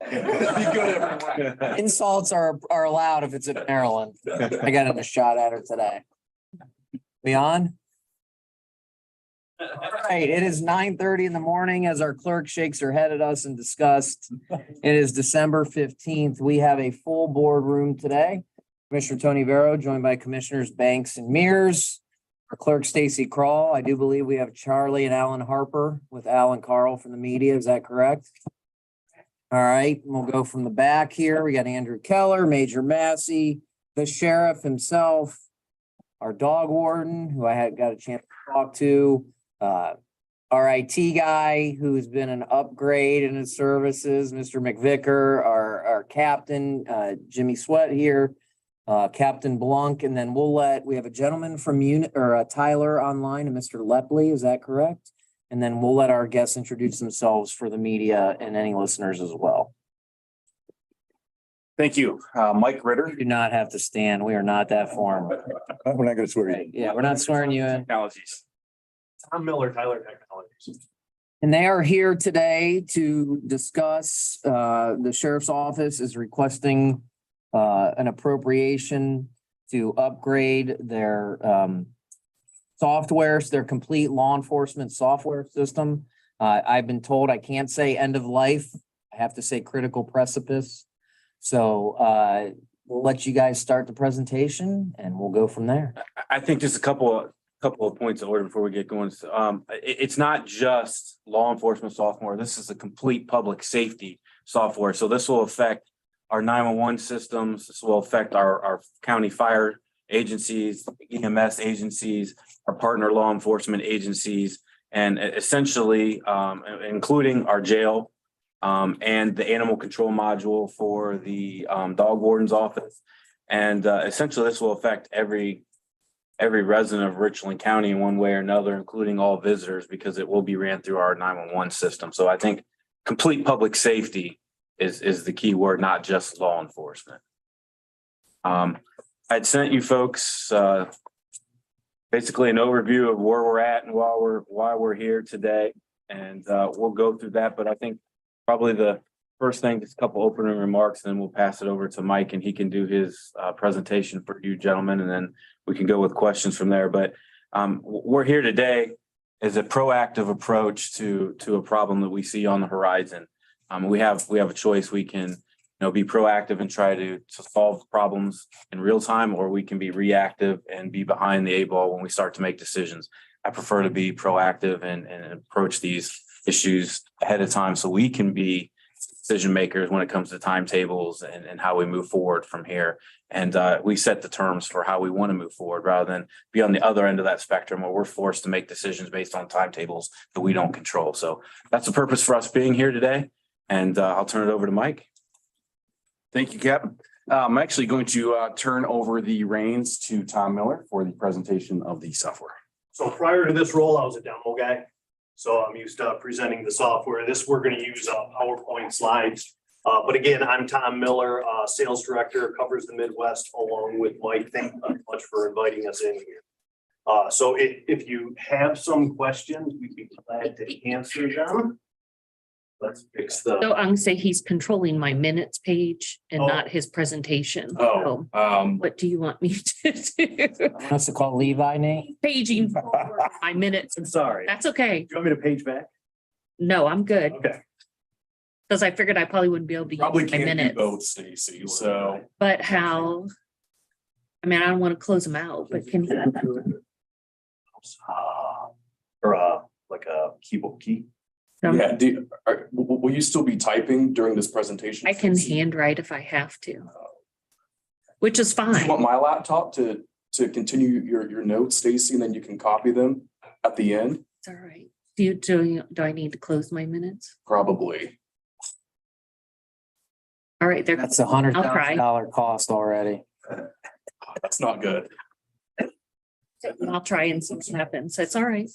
Be good, everyone. Insults are allowed if it's in Maryland. I got a shot at her today. We on? All right, it is 9:30 in the morning as our clerk shakes her head at us and discussed. It is December 15th. We have a full boardroom today. Commissioner Tony Vero, joined by Commissioners Banks and Mears. Our clerk Stacy Crawl. I do believe we have Charlie and Alan Harper with Alan Carl from the media. Is that correct? All right, we'll go from the back here. We got Andrew Keller, Major Massey, the sheriff himself, our dog warden, who I had got a chance to talk to, our IT guy, who's been an upgrade in his services, Mr. McVicker, our captain, Jimmy Sweat here, Captain Blunk, and then we have a gentleman from Tyler online, and Mr. Lepley, is that correct? And then we'll let our guests introduce themselves for the media and any listeners as well. Thank you. Mike Ritter. You do not have to stand. We are not that formal. We're not gonna swear you. Yeah, we're not swearing you in. Technologies. Tom Miller, Tyler Technologies. And they are here today to discuss, the sheriff's office is requesting an appropriation to upgrade their software, their complete law enforcement software system. I've been told I can't say end of life. I have to say critical precipice. So we'll let you guys start the presentation and we'll go from there. I think just a couple of points of order before we get going. It's not just law enforcement software. This is a complete public safety software. So this will affect our 911 systems. This will affect our county fire agencies, EMS agencies, our partner law enforcement agencies, and essentially including our jail and the animal control module for the dog warden's office. And essentially this will affect every resident of Richland County in one way or another, including all visitors, because it will be ran through our 911 system. So I think complete public safety is the key word, not just law enforcement. I'd sent you folks basically an overview of where we're at and why we're here today. And we'll go through that. But I think probably the first thing, just a couple opening remarks, and then we'll pass it over to Mike and he can do his presentation for you gentlemen. And then we can go with questions from there. But we're here today as a proactive approach to a problem that we see on the horizon. We have a choice. We can be proactive and try to solve problems in real time, or we can be reactive and be behind the 8 ball when we start to make decisions. I prefer to be proactive and approach these issues ahead of time so we can be decision makers when it comes to timetables and how we move forward from here. And we set the terms for how we want to move forward rather than be on the other end of that spectrum where we're forced to make decisions based on timetables that we don't control. So that's the purpose for us being here today. And I'll turn it over to Mike. Thank you, Captain. I'm actually going to turn over the reins to Tom Miller for the presentation of the software. So prior to this role, I was a demo guy. So I'm used to presenting the software. We're going to use PowerPoint slides. But again, I'm Tom Miller, Sales Director, covers the Midwest along with Mike. Thank you much for inviting us in here. So if you have some questions, we'd be glad to answer them. Let's fix the. So I'm gonna say he's controlling my minutes page and Oh. not his presentation. Oh, So what do you want me to do? Wants to call Levi, Nate? Paging forward my minutes. I'm sorry. Do That's okay. you want me to page back? No, I'm good. Okay. Because I figured I probably wouldn't be able to probably use my can't do minutes. both, Stacy. So But how? I mean, I don't want to close them out, but can you? Or like a keyboard key. yeah, will you still be typing during this presentation? I can Stacy? handwrite if I have to. Which is Do you fine. want my laptop to continue your notes, Stacy, and then you can copy them at the end? It's all right. Do I need to close my minutes? Probably. All right, there. That's $100,000 cost already. That's not good. I'll try and see what happens. It's all right.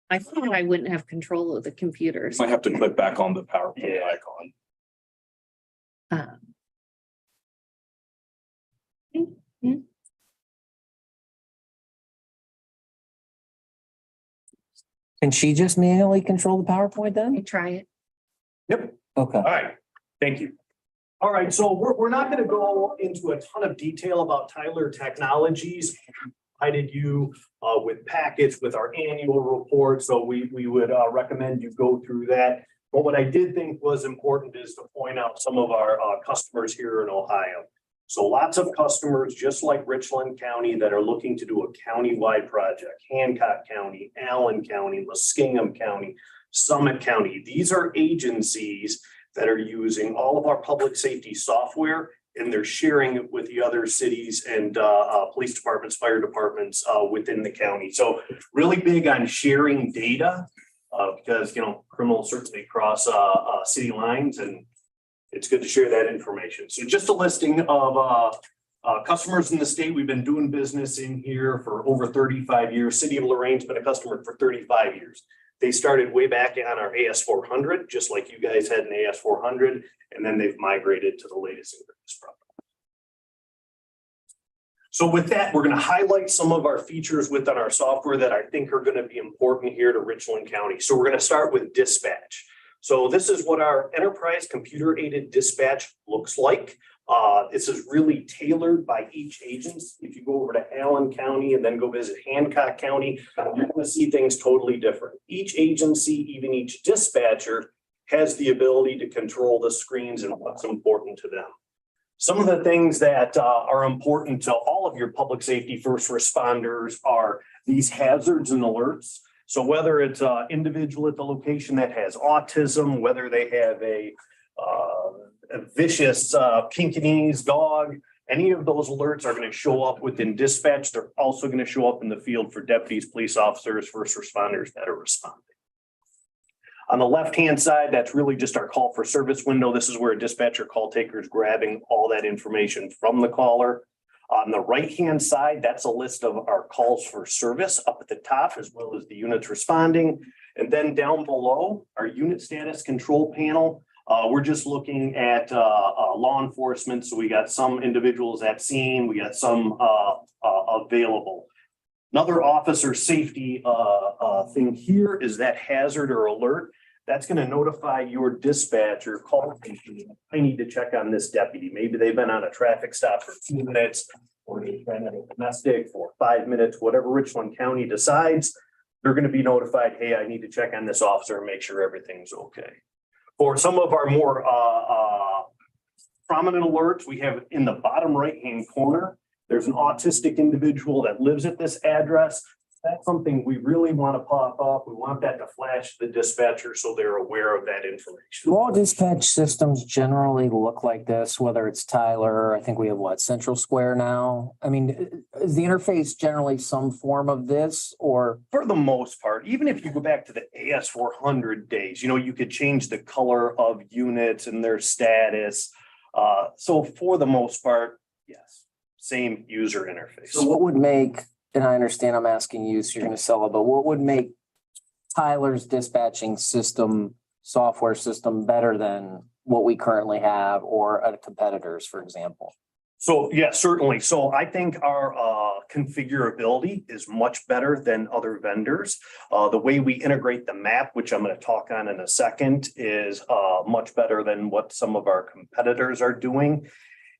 I thought I wouldn't have control of the computers. Might have to click back on the PowerPoint Yeah. icon. Can she just manually control the PowerPoint Let me then? try it. Yep. Okay. All right. Thank you. All right, so we're not gonna go into a ton of detail about Tyler Technologies. Provided you with packets with our annual report, so we would recommend you go through that. But what I did think was important is to point out some of our customers here in Ohio. So lots of customers, just like Richland County, that are looking to do a countywide project, Hancock County, Allen County, Muskingum County, Summit County. These are agencies that are using all of our public safety software, and they're sharing it with the other cities and police departments, fire departments within the county. So really big on sharing data because, you know, criminals certainly cross city lines, and it's good to share that information. So just a listing of customers in the state. We've been doing business in here for over 35 years. City of Lorraine's been a customer for 35 years. They started way back on our AS400, just like you guys had an AS400, and then they've migrated to the latest and greatest product. So with that, we're going to highlight some of our features within our software that I think are going to be important here to Richland County. So we're going to start with dispatch. So this is what our enterprise computer aided dispatch looks like. This is really tailored by each agency. If you go over to Allen County and then go visit Hancock County, you're going to see things totally different. Each agency, even each dispatcher, has the ability to control the screens and what's important to them. Some of the things that are important to all of your public safety first responders are these hazards and alerts. So whether it's an individual at the location that has autism, whether they have a vicious Pekingese dog, any of those alerts are going to show up within dispatch. They're also going to show up in the field for deputies, police officers, first responders that are responding. On the left-hand side, that's really just our call for service window. This is where a dispatcher call taker is grabbing all that information from the caller. On the right-hand side, that's a list of our calls for service up at the top, as well as the units responding. And then down below, our unit status control panel. We're just looking at law enforcement. So we got some individuals at scene, we got some available. Another officer safety thing here is that hazard or alert. That's going to notify your dispatcher call. I need to check on this deputy. Maybe they've been on a traffic stop for 2 minutes, or they've been in a domestic for 5 minutes, whatever Richland County decides. They're going to be notified, hey, I need to check on this officer and make sure everything's okay. For some of our more prominent alerts, we have in the bottom right-hand corner, there's an autistic individual that lives at this address. That's something we really want to pop up. We want that to flash the dispatcher so they're aware of that information. Do all dispatch systems generally look like this, whether it's Tyler, I think we have what, Central Square now? I mean, is the interface generally some form of this or? For the most part, even if you go back to the AS400 days, you know, you could change the color of units and their status. So for the most part, yes, same user interface. So what would make, and I understand I'm asking you, so you're going to sell it, but what would make Tyler's dispatching system, software system better than what we currently have or a competitor's, for example? So, yeah, certainly. So I think our configurability is much better than other vendors. The way we integrate the map, which I'm going to talk on in a second, is much better than what some of our competitors are doing.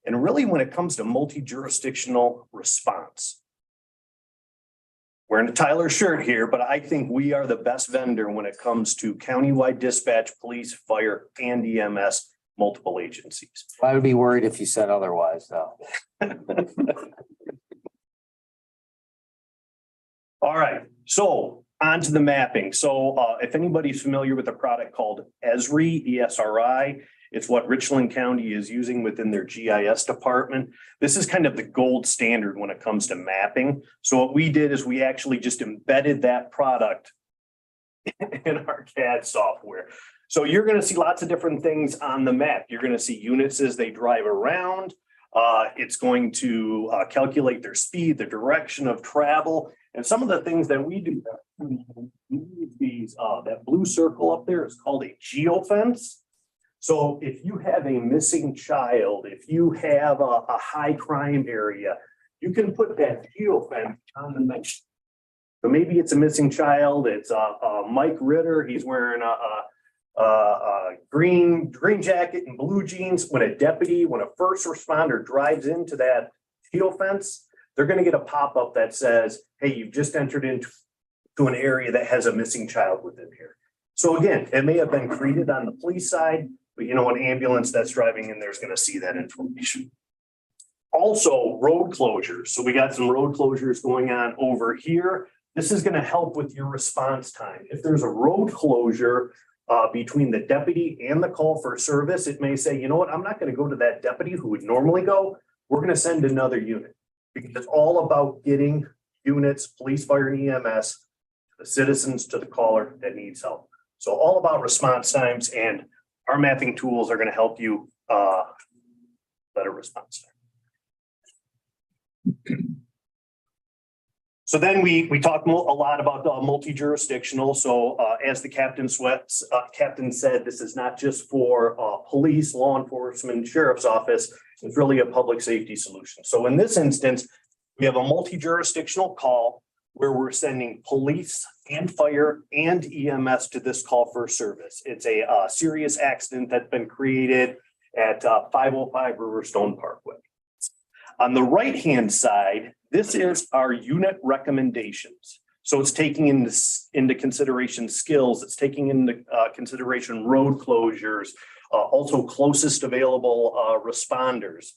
And really, when it comes to multi-jurisdictional response, wearing a Tyler shirt here, but I think we are the best vendor when it comes to countywide dispatch, police, fire, and EMS, multiple agencies. I would be worried if you said otherwise, though. All right, so on to the mapping. So if anybody's familiar with a product called Esri, ESRI, it's what Richland County is using within their GIS department. This is kind of the gold standard when it comes to mapping. So what we did is we actually just embedded that product in our CAD software. So you're going to see lots of different things on the map. You're going to see units as they drive around. It's going to calculate their speed, the direction of travel, and some of the things that we do. That blue circle up there is called a geofence. So if you have a missing child, if you have a high crime area, you can put that geofence on the map. So maybe it's a missing child. It's Mike Ritter. He's wearing green jacket and blue jeans, when a first responder drives into that steel fence, they're gonna get a pop-up that says, hey, you've just entered into an area that has a missing child within here. So again, it may have been created on the police side, but you know, an ambulance that's driving in there is gonna see that information. Also, road closures. So we got some road closures going on over here. This is gonna help with your response time. If there's a road closure between the deputy and the call for service, it may say, you know what, I'm not gonna go to that deputy who would normally go. We're gonna send another unit. Because it's all about getting units, police, fire, and EMS, the citizens to the caller that needs help. So all about response times, and our mapping tools are gonna help you better response time. So then we talk a lot about multi-jurisdictional. So as the captain said, this is not just for police, law enforcement, sheriff's office. It's really a public safety solution. So in this instance, we have a multi-jurisdictional call where we're sending police and fire and EMS to this call for service. It's a serious accident that's been created at 505 Riverstone Parkway. On the right-hand side, this is our unit recommendations. So it's taking into consideration skills, it's taking into consideration road closures, also closest available responders.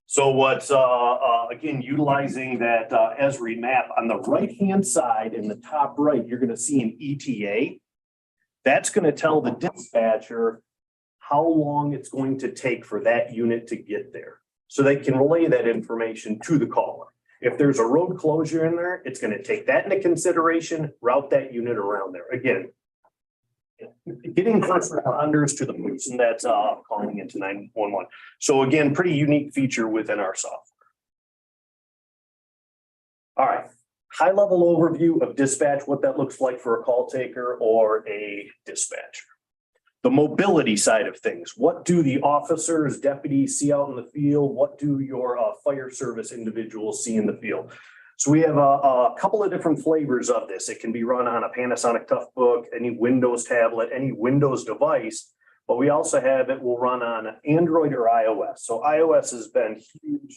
So what's again, utilizing that Esri map on the right-hand side in the top right, you're gonna see an ETA. That's gonna tell the dispatcher how long it's going to take for that unit to get there. So they can relay that information to the caller. If there's a road closure in there, it's gonna take that into consideration, route that unit around there. Again, getting first responders to the person that's calling into 911. So again, pretty unique feature within our software. All right, high level overview of dispatch, what that looks like for a call taker or a dispatcher. The mobility side of things. What do the officers, deputies see out in the field? What do your fire service individuals see in the field? So we have a couple of different flavors of this. It can be run on a Panasonic Toughbook, any Windows tablet, any Windows device, but we also have it will run on Android or iOS. So iOS has been huge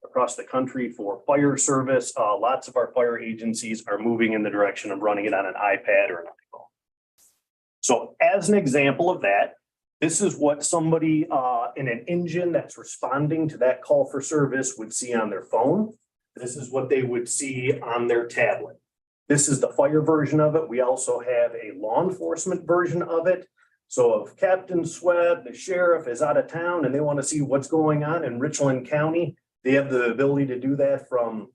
across the country for fire service. Lots of our fire agencies are moving in the direction of running it on an iPad or an iPhone. So as an example of that, this is what somebody in an engine that's responding to that call for service would see on their phone. This is what they would see on their tablet. This is the fire version of it. We also have a law enforcement version of it. So if Captain Swebb, the sheriff, is out of town and they want to see what's going on in Richland County, they have the ability to do that from,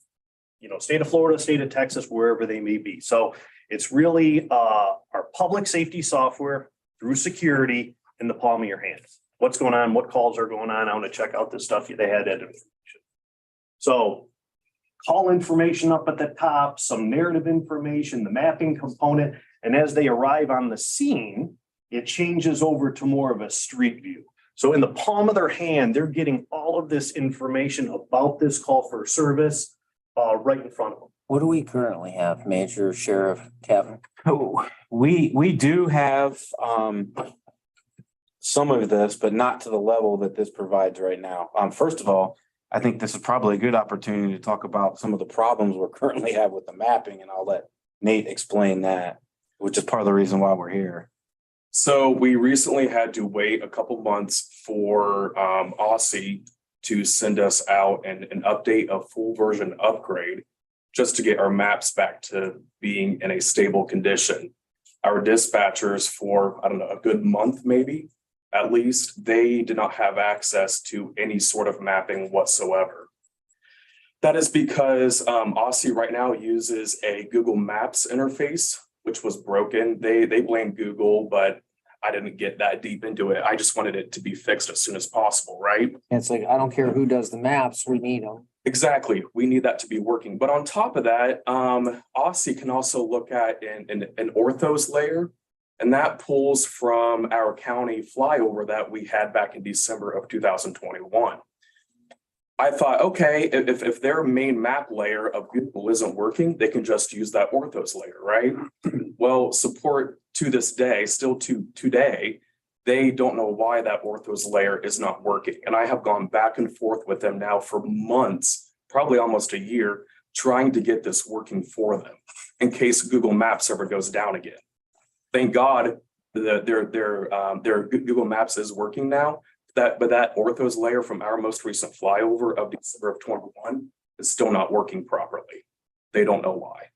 you know, state of Florida, state of Texas, wherever they may be. So it's really our public safety software through security in the palm of your hands. What's going on? What calls are going on? I want to check out this stuff. They had that information. So call information up at the top, some narrative information, the mapping component. And as they arrive on the scene, it changes over to more of a street view. So in the palm of their hand, they're getting all of this information about this call for service right in front of them. What do we currently have, Major, Sheriff, Kevin? Oh, we do have some of this, but not to the level that this provides right now. First of all, I think this is probably a good opportunity to talk about some of the problems we're currently have with the mapping, and I'll let Nate explain that, which is part of the reason why we're here. So we recently had to wait a couple months for Aussie to send us out and update a full version upgrade just to get our maps back to being in a stable condition. Our dispatchers for, I don't know, a good month maybe, at least, they did not have access to any sort of mapping whatsoever. That is because Aussie right now uses a Google Maps interface, which was broken. They blame Google, but I didn't get that deep into it. I just wanted it to be fixed as soon as possible, right? It's like, I don't care who does the maps, we need them. Exactly. We need that to be working. But on top of that, Aussie can also look at an orthos layer, and that pulls from our county flyover that we had back in December of 2021. I thought, okay, if their main map layer of Google isn't working, they can just use that orthos layer, right? Well, support to this day, still to today, they don't know why that orthos layer is not working. And I have gone back and forth with them now for months, probably almost a year, trying to get this working for them in case Google Maps ever goes down again. Thank God that their Google Maps is working now. But that orthos layer from our most recent flyover of December of 21 is still not working properly. They don't know why.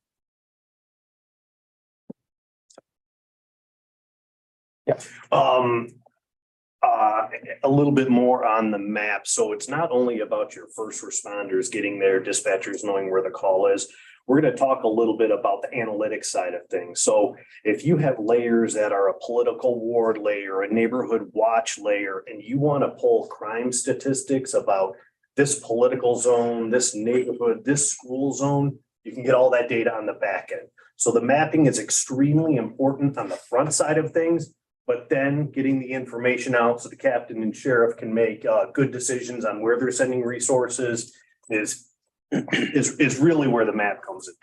A little bit more on the map. So it's not only about your first responders getting there, dispatchers knowing where the call is. We're going to talk a little bit about the analytics side of things. So if you have layers that are a political ward layer, a neighborhood watch layer, and you want to pull crime statistics about this political zone, this neighborhood, this school zone, you can get all that data on the back end. So the mapping is extremely important on the front side of things, but then getting the information out so the captain and sheriff can make good decisions on where they're sending resources is really where the map comes into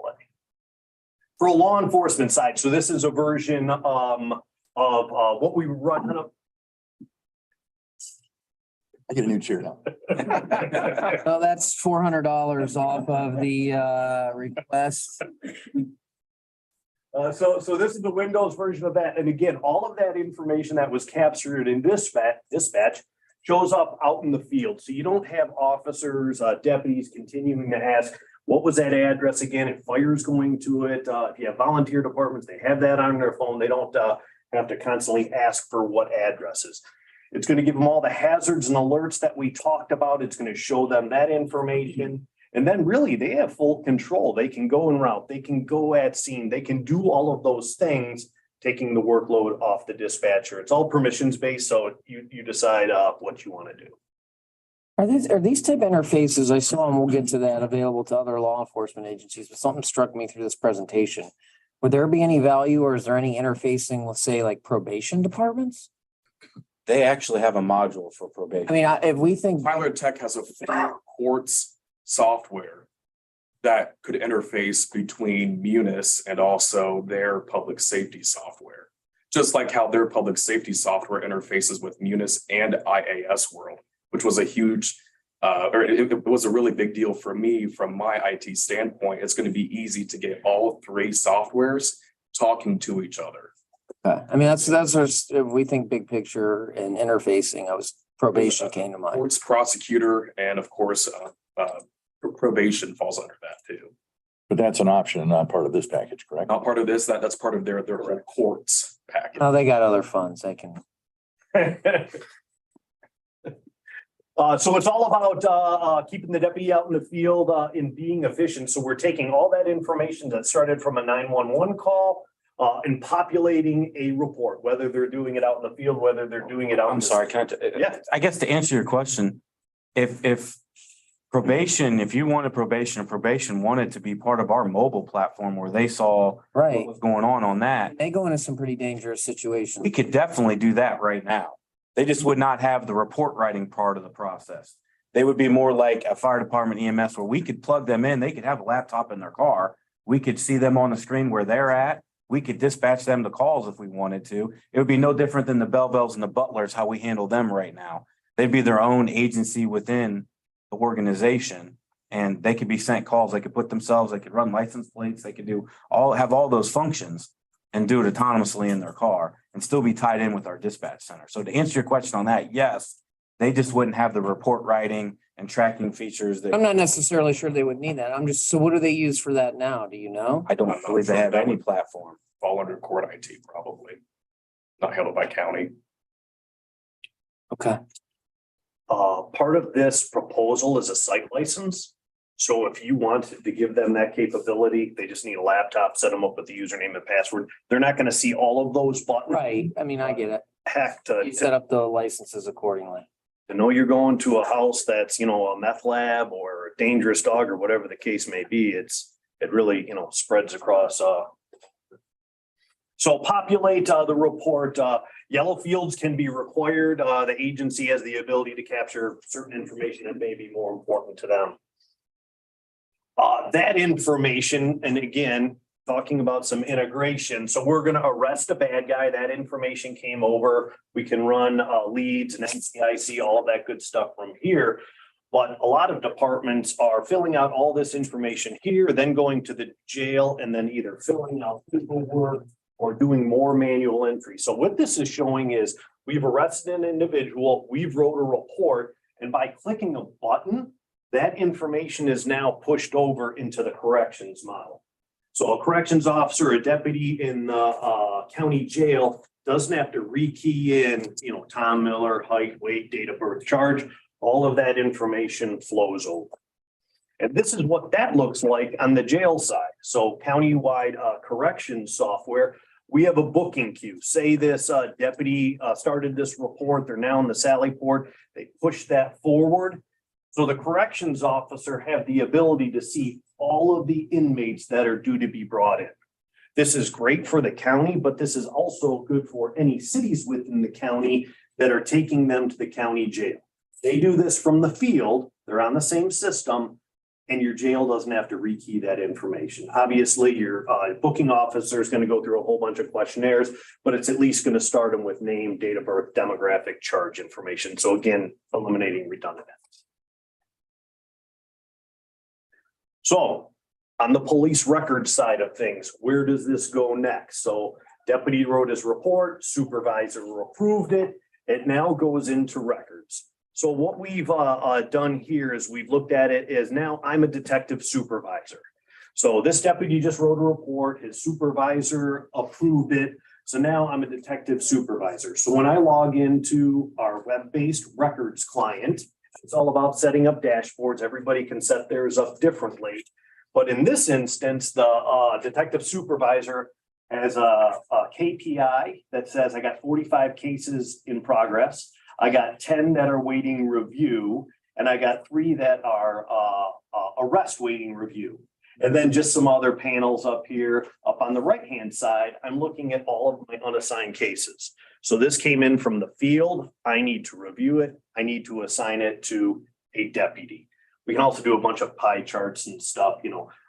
play. For a law enforcement side, so this is a version of what we run. I get a new chair now. So that's $400 off of the request. So this is the Windows version of that. And again, all of that information that was captured in dispatch shows up out in the field. So you don't have officers, deputies continuing to ask, what was that address again? If fire's going to it, if you have volunteer departments, they have that on their phone. They don't have to constantly ask for what addresses. It's going to give them all the hazards and alerts that we talked about. It's going to show them that information. And then really they have full control. They can go en route. They can go at scene. They can do all of those things, taking the workload off the dispatcher. It's all permissions based. So you decide what you want to do. Are these type interfaces, I saw, and we'll get to that, available to other law enforcement agencies, but something struck me through this presentation. Would there be any value, or is there any interfacing with, say, like probation departments? They actually have a module for probation. I mean, if we think, Tyler Tech has a full courts software that could interface between Munis and also their public safety software. Just like how their public safety software interfaces with Munis and IAS World, which was a huge, it was a really big deal for me from my IT standpoint. It's going to be easy to get all three softwares talking to each other. I mean, that's if we think big picture and interfacing, probation came to mind. Courts, prosecutor, and of course, probation falls under that too. But that's an option and not part of this package, correct? Not part of this, that's part of their whole courts package. Oh, they got other funds. They can. So it's all about keeping the deputy out in the field and being efficient. So we're taking all that information that started from a 911 call and populating a report, whether they're doing it out in the field, whether they're doing it out. I'm sorry, Yeah. I guess to answer your question, if probation, if you wanted probation and probation wanted to be part of our mobile platform where they saw Right. what was going on that, They go into some pretty dangerous situations. we could definitely do that right now. They just would not have the report writing part of the process. They would be more like a fire department EMS where we could plug them in. They could have a laptop in their car. We could see them on the screen where they're at. We could dispatch them to calls if we wanted to. It would be no different than the Bellevelles and the Butlers, how we handle them right now. They'd be their own agency within the organization, and they could be sent calls. They could put themselves, they could run license plates. They could have all those functions and do it autonomously in their car and still be tied in with our dispatch center. So to answer your question on that, yes, they just wouldn't have the report writing and tracking features that I'm not necessarily sure they would need that. So what do they use for that now? Do you know? I don't believe they have any platform. Fall under court IT probably, not handled by county. Okay. Part of this proposal is a site license. So if you wanted to give them that capability, they just need a laptop, set them up with the username and password. They're not going to see all of those buttons. Right. I mean, I get it. Heck, You set up the licenses accordingly. to know you're going to a house that's, a meth lab or a dangerous dog or whatever the case may be, it really, spreads across. So populate the report. Yellow fields can be required. The agency has the ability to capture certain information that may be more important to them. That information, and again, talking about some integration. So we're gonna arrest a bad guy. That information came over. We can run leads and NCIC, all of that good stuff from here. But a lot of departments are filling out all this information here, then going to the jail and then either filling out paperwork or doing more manual entry. So what this is showing is we've arrested an individual, we've wrote a report, and by clicking a button, that information is now pushed over into the corrections model. So a corrections officer, a deputy in the county jail doesn't have to rekey in, Tom Miller, height, weight, date of birth, charge. All of that information flows over. And this is what that looks like on the jail side. So countywide corrections software, we have a booking queue. Say this deputy started this report, they're now in the Sally Port, they push that forward. So the corrections officer have the ability to see all of the inmates that are due to be brought in. This is great for the county, but this is also good for any cities within the county that are taking them to the county jail. They do this from the field, they're on the same system, and your jail doesn't have to rekey that information. Obviously, your booking officer is going to go through a whole bunch of questionnaires, but it's at least going to start them with name, date of birth, demographic, charge information. So again, eliminating redundant. So on the police record side of things, where does this go next? So deputy wrote his report, supervisor approved it. It now goes into records. So what we've done here is we've looked at it as now I'm a detective supervisor. So this deputy just wrote a report, his supervisor approved it. So now I'm a detective supervisor. So when I log into our web-based records client, it's all about setting up dashboards. Everybody can set theirs up differently. But in this instance, the detective supervisor has a KPI that says I got 45 cases in progress. I got 10 that are waiting review, and I got 3 that are arrest waiting review. And then just some other panels up here, up on the right-hand side, I'm looking at all of my unassigned cases. So this came in from the field. I need to review it. I need to assign it to a deputy. We can also do a bunch of pie charts and stuff,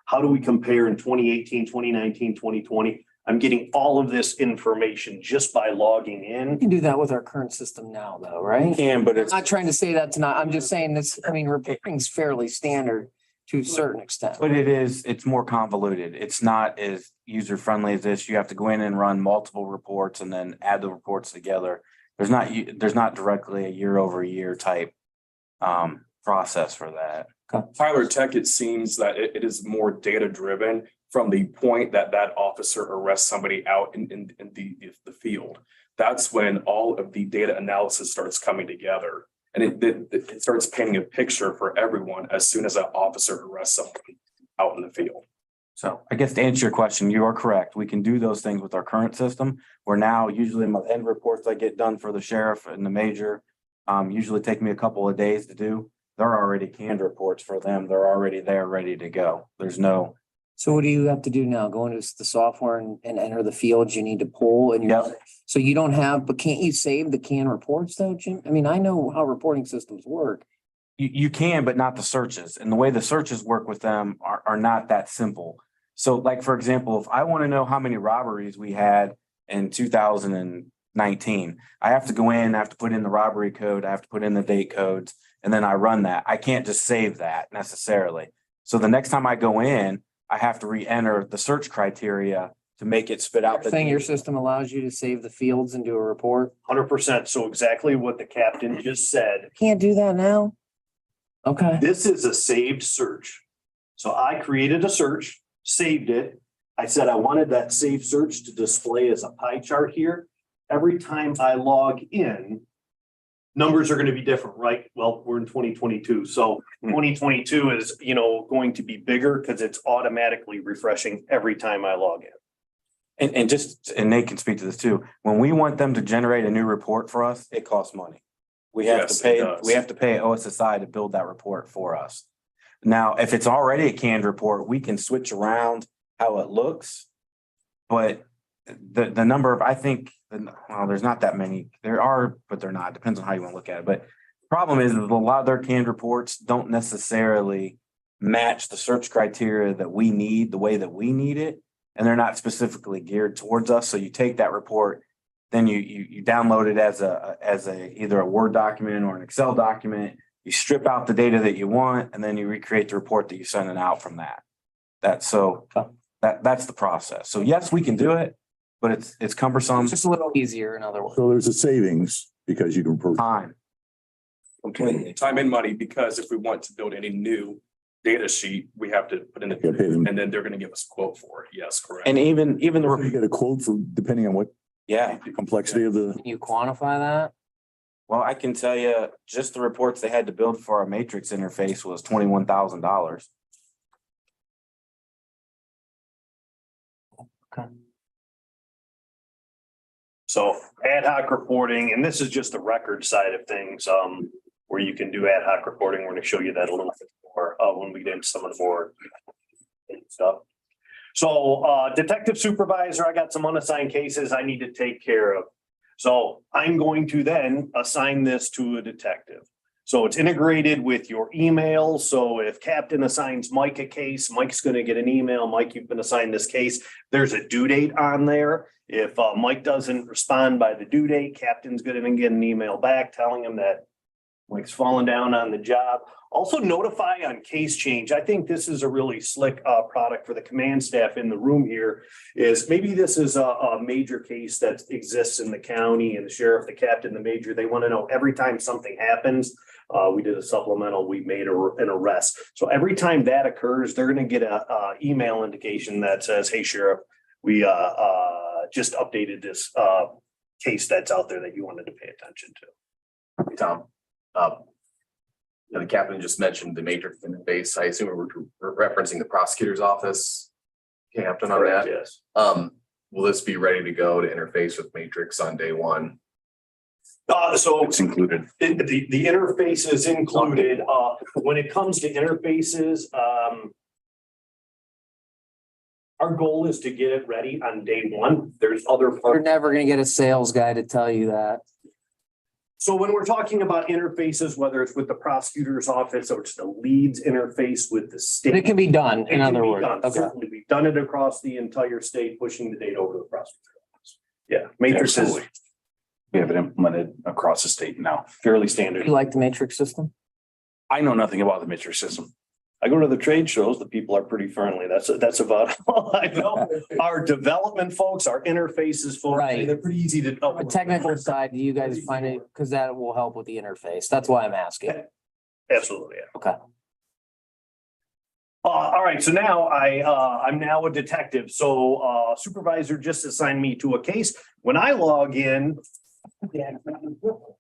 how do we compare in 2018, 2019, 2020? I'm getting all of this information just by logging We in. can do that with our current system now, though, right? Can, but it's, I'm not trying to say that tonight. I'm just saying this, reporting's fairly standard to a certain extent. but it's more convoluted. It's not as user friendly as this. You have to go in and run multiple reports and then add the reports together. There's not directly a year over year type process for that. Tyler Tech, it seems that it is more data driven from the point that officer arrests somebody out in the field. That's when all of the data analysis starts coming together. And it starts painting a picture for everyone as soon as an officer arrests someone out in the field. So I guess to answer your question, you are correct. We can do those things with our current system. Where now usually my end reports I get done for the sheriff and the major usually take me a couple of days to do. They're already canned reports for them. They're already there, ready to go. There's no. So what do you have to do now? Go into the software and enter the fields you need to pull and Yep. so you don't have, but can't you save the canned reports though, Jim? I mean, I know how reporting systems work. You can, but not the searches. And the way the searches work with them are not that simple. So like, for example, if I want to know how many robberies we had in 2019, I have to go in, I have to put in the robbery code, I have to put in the date codes, and then I run that. I can't just save that necessarily. So the next time I go in, I have to re-enter the search criteria to make it spit out. Thing your system allows you to save the fields and do a report. 100%. So exactly what the captain just said. Can't do that now? Okay. This is a saved search. So I created a search, saved it. I said I wanted that saved search to display as a pie chart here. Every time I log in, numbers are going to be different, right? Well, we're in 2022. So 2022 is, going to be bigger because it's automatically refreshing every time I log in. And Nate can speak to this too. When we want them to generate a new report for us, it costs money. We have Yes, to pay, it does. we have to pay OSSI to build that report for us. Now, if it's already a canned report, we can switch around how it looks. But the number of, I think, well, there's not that many. There are, but they're not. Depends on how you want to look at it. But the problem is that a lot of their canned reports don't necessarily match the search criteria that we need the way that we need it. and they're not specifically geared towards us. So you take that report, then you download it as either a Word document or an Excel document. You strip out the data that you want, and then you recreate the report that you're sending out from that. That's the process. So yes, we can do it, but it's cumbersome. It's just a little easier, in other words. So there's a savings because you can. Time. Completely. Time and money, because if we want to build any new data sheet, we have to put in Gotta pay them. and then they're gonna give us a quote for it. Yes, correct. And even You the, get a quote for depending on what yeah, complexity of the. Can you quantify that? well, I can tell you, just the reports they had to build for our matrix interface was $21,000. So ad hoc reporting, and this is just the record side of things, where you can do ad hoc reporting. We're gonna show you that a little bit more, when we get into some of the more stuff. So, detective supervisor, I got some unassigned cases I need to take care of. So I'm going to then assign this to a detective. So it's integrated with your email. So if Captain assigns Mike a case, Mike's gonna get an email. Mike, you've been assigned this case. There's a due date on there. If Mike doesn't respond by the due date, Captain's gonna get an email back telling him that Mike's falling down on the job. Also notify on case change. I think this is a really slick product for the command staff in the room here. Is maybe this is a major case that exists in the county, and the sheriff, the captain, the major, they want to know every time something happens. We did a supplemental, we made an arrest. So every time that occurs, they're gonna get a email indication that says, hey, sheriff, we just updated this case that's out there that you wanted to pay attention to. Tom, the captain just mentioned the matrix interface. I assume we're referencing the prosecutor's office. Captain on that. Yes. Will this be ready to go to interface with matrix on day one? So It's included. the interface is included. When it comes to interfaces, our goal is to get it ready on day one. There's other You're parts. never gonna get a sales guy to tell you that. So when we're talking about interfaces, whether it's with the prosecutor's office or it's the leads interface with the state. It can be done, it in can other be words. done. Okay. Certainly, we've done it across the entire state, pushing the data over to the prosecutor's office. Yeah, matrix is Absolutely. We have it implemented across the state now. fairly standard. You like the matrix system? I know nothing about the matrix system. I go to the trade shows, the people are pretty friendly. That's about all I know. Our development folks, our interfaces folks, Right. they're pretty easy to. The technical side, do you guys find it, because that will help with the interface. That's why I'm asking. Absolutely, yeah. Okay. All right, so now I'm now a detective. So supervisor just assigned me to a case. When I log in,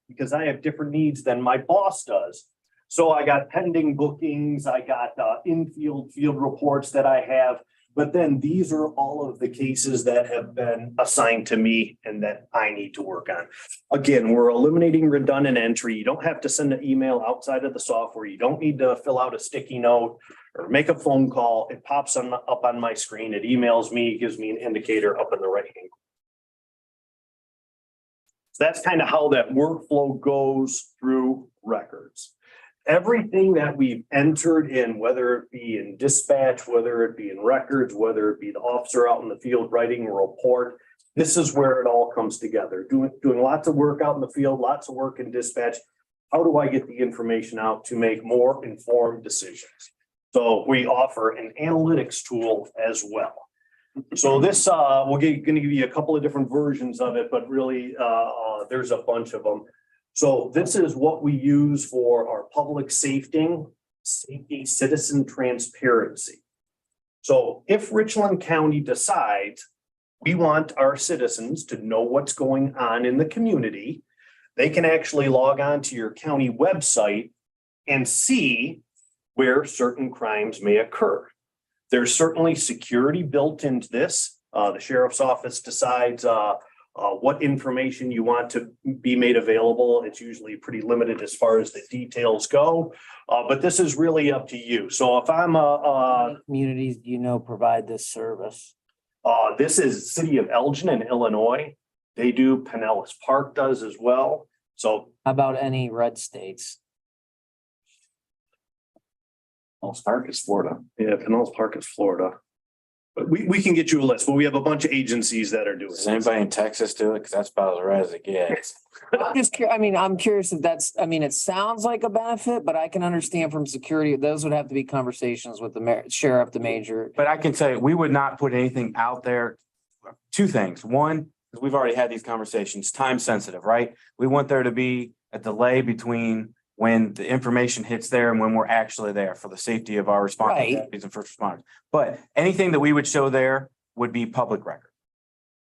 because I have different needs than my boss does. So I got pending bookings, I got field reports that I have, but then these are all of the cases that have been assigned to me and that I need to work on. Again, we're eliminating redundant entry. You don't have to send an email outside of the software. You don't need to fill out a sticky note or make a phone call. It pops up on my screen. It emails me, gives me an indicator up in the right hand. So that's kind of how that workflow goes through records. Everything that we've entered in, whether it be in dispatch, whether it be in records, whether it be the officer out in the field writing a report, this is where it all comes together. Doing lots of work out in the field, lots of work in dispatch. How do I get the information out to make more informed decisions? So we offer an analytics tool as well. So this, going to give you a couple of different versions of it, but really there's a bunch of them. So this is what we use for our public safety citizen transparency. So if Richland County decides we want our citizens to know what's going on in the community, they can actually log on to your county website and see where certain crimes may occur. There's certainly security built into this. The sheriff's office decides what information you want to be made available. It's usually pretty limited as far as the details go, but this is really up to you. So if I'm Communities, do you know, provide this service? this is City of Elgin in Illinois. They do, Pinellas Park does as well. So How about any red states? Well, Stark is Florida. yeah, Pinellas Park is Florida. But we can get you a list, but we have a bunch of agencies that are doing. Does it. anybody in Texas do it? Cause that's about as red as it gets. I'm just I mean, I'm curious if that's, I mean, it sounds like a benefit, but I can understand from security, those would have to be conversations with the sheriff, the major. But I can tell you, we would not put anything out there. Two things. One, because we've already had these conversations, time sensitive, right? We want there to be a delay between when the information hits there and when we're actually there for the safety of our Right. responsibilities and first responders. But anything that we would show there would be public record.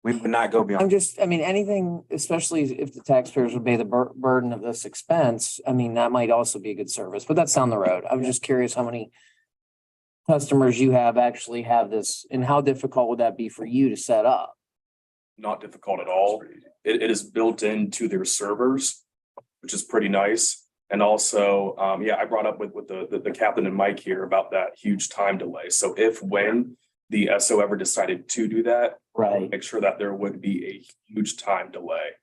We would not go I'm beyond. just, I mean, anything, especially if the taxpayers would pay the burden of this expense, I mean, that might also be a good service, but that's down the road. I'm just curious how many customers you have actually have this and how difficult would that be for you to set up? Not difficult at all. It is built into their servers, which is pretty nice. And also, yeah, I brought up with the captain and Mike here about that huge time delay. So when the SO ever decided to do that, Right. make sure that there would be a huge time delay.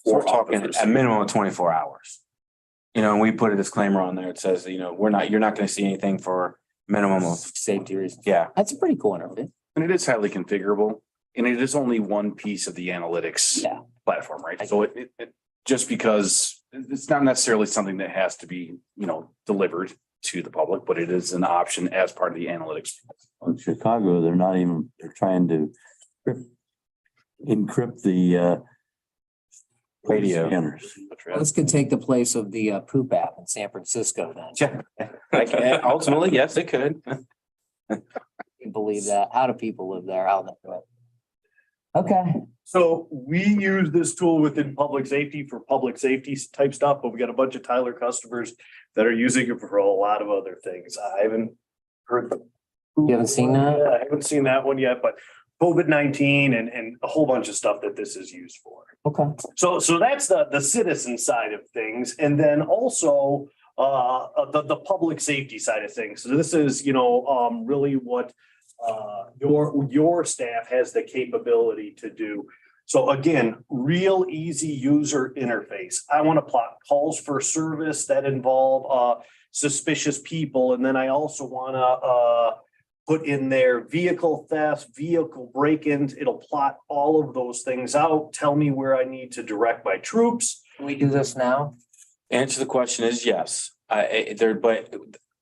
So we're for talking officers. a minimum of 24 hours. You know, and we put a disclaimer on there. It says, you know, you're not going to see anything for minimum of, Safety reasons. yeah. That's a pretty cool interface. And it is highly configurable, and it is only one piece of the analytics Yeah. platform, right? So it just because it's not necessarily something that has to be, delivered to the public, but it is an option as part of the analytics. In Chicago, they're trying to encrypt the Radio. scanners. This could take the place of the poop app in San Francisco then. Yeah. Ultimately, yes, it could. Can you believe that? How do people live there? I'll never do it. Okay. So we use this tool within public safety for public safety type stuff, but we got a bunch of Tyler customers that are using it for a lot of other things. I haven't heard. You haven't seen that? Yeah, I haven't seen that one yet, but COVID-19 and a whole bunch of stuff that this is used for. Okay. So that's the citizen side of things. And then also the public safety side of things. So this is, really what your staff has the capability to do. So again, real easy user interface. I want to plot calls for service that involve suspicious people. And then I also want to put in there vehicle theft, vehicle break-ins. It'll plot all of those things out, tell me where I need to direct my troops. Can we do this now? Answer the question is yes. But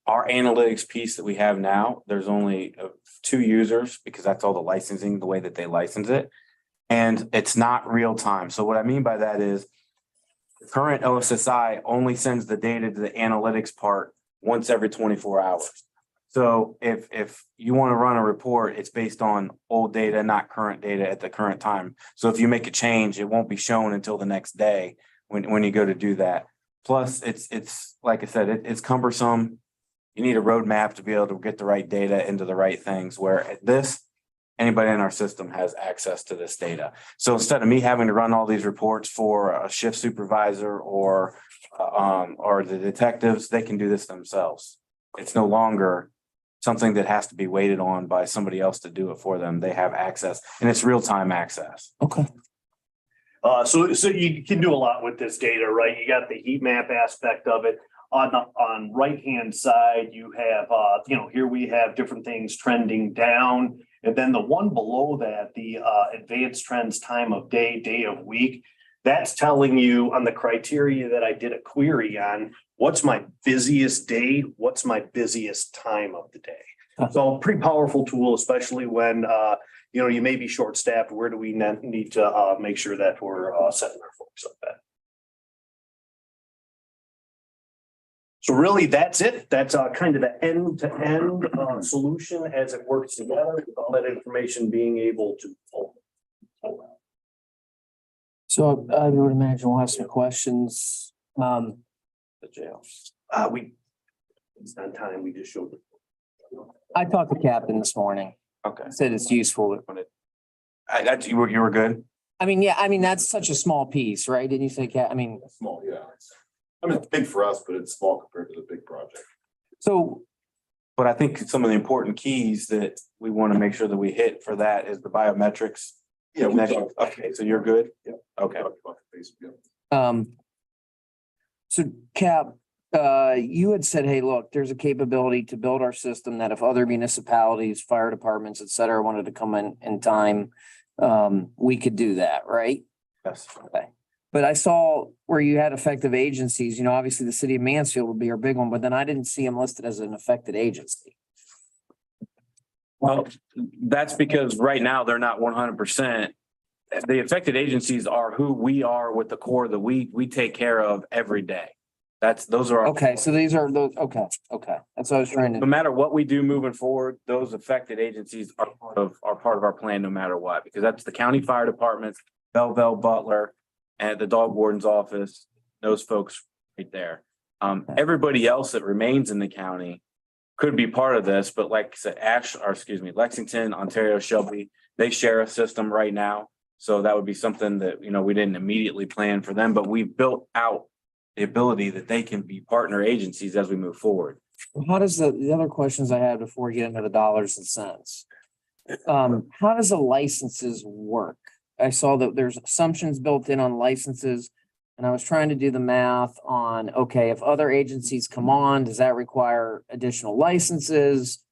our analytics piece that we have now, there's only 2 users because that's all the licensing, the way that they license it. And it's not real time. So what I mean by that is the current OSSI only sends the data to the analytics part once every 24 hours. So if you want to run a report, it's based on old data, not current data at the current time. So if you make a change, it won't be shown until the next day when you go to do that. Plus, it's like I said, it's cumbersome. You need a roadmap to be able to get the right data into the right things, where at this, anybody in our system has access to this data. So instead of me having to run all these reports for a shift supervisor or the detectives, they can do this themselves. It's no longer something that has to be waited on by somebody else to do it for them. They have access, and it's real-time access. Okay. So you can do a lot with this data, right? You got the heat map aspect of it. On right-hand side, you have, here we have different things trending down. And then the one below that, the advanced trends, time of day, day of week, that's telling you on the criteria that I did a query on, what's my busiest day? What's my busiest time of the day? So pretty powerful tool, especially when, you may be short-staffed. Where do we need to make sure that we're setting our folks up at? So really, that's it. That's kind of the end-to-end solution as it works together, with all that information being able to pull. So I would imagine we'll have some questions. The jail. It's on time, we just showed it. I talked to Captain this morning. Okay. Said it's useful. You were good. I mean, that's such a small piece, right? Didn't you say, Small, yeah. I mean, it's big for us, but it's small compared to the big project. so But I think some of the important keys that we want to make sure that we hit for that is the biometrics. Yeah. we talked- Okay, so you're good? Yeah. Okay. Talked about the basic, yeah. So Cap, you had said, hey, look, there's a capability to build our system that if other municipalities, fire departments, et cetera, wanted to come in time, we could do that, right? Yes. Okay. But I saw where you had effective agencies, you know, obviously the city of Mansfield would be your big one, but then I didn't see them listed as an affected agency. Well, that's because right now they're not 100%. The affected agencies are who we are with the core that we take care of every day. Those are. our- Okay, so these are those, okay. That's what I was trying No to, matter what we do moving forward, those affected agencies are part of our plan no matter what, because that's the county fire departments, Belleville, Butler, and the dog warden's office, those folks right there. Everybody else that remains in the county could be part of this, but like I said, Lexington, Ontario, Shelby, they share a system right now. So that would be something that, you know, we didn't immediately plan for them, but we've built out the ability that they can be partner agencies as we move forward. how does the other questions I had before we get into the dollars and cents? How does the licenses work? I saw that there's assumptions built in on licenses. And I was trying to do the math on, okay, if other agencies come on, does that require additional licenses?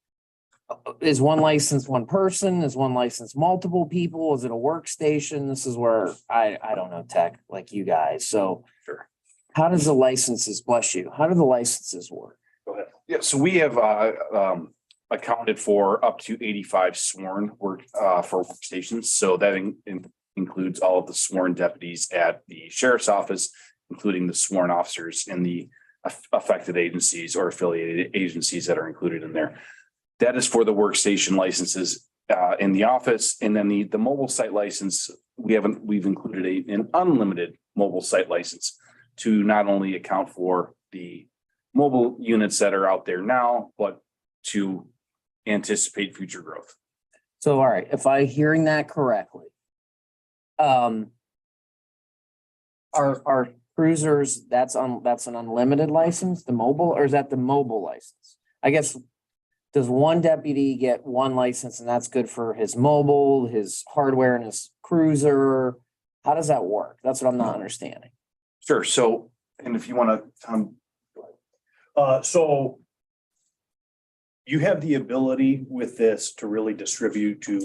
Is one license one person? Is one license multiple people? Is it a workstation? This is where I don't know tech like you guys, so. Sure. How does the licenses, bless you, how do the licenses work? Yeah, so we have accounted for up to 85 sworn work for workstations. So that includes all of the sworn deputies at the sheriff's office, including the sworn officers in the affected agencies or affiliated agencies that are included in there. That is for the workstation licenses in the office. And then the mobile site license, we've included an unlimited mobile site license to not only account for the mobile units that are out there now, but to anticipate future growth. So, all right, if I hearing that correctly. Are cruisers, that's an unlimited license, the mobile, or is that the mobile license? I guess, does one deputy get one license and that's good for his mobile, his hardware and his cruiser? How does that work? That's what I'm not understanding. Sure. So, and if you want to, So you have the ability with this to really distribute to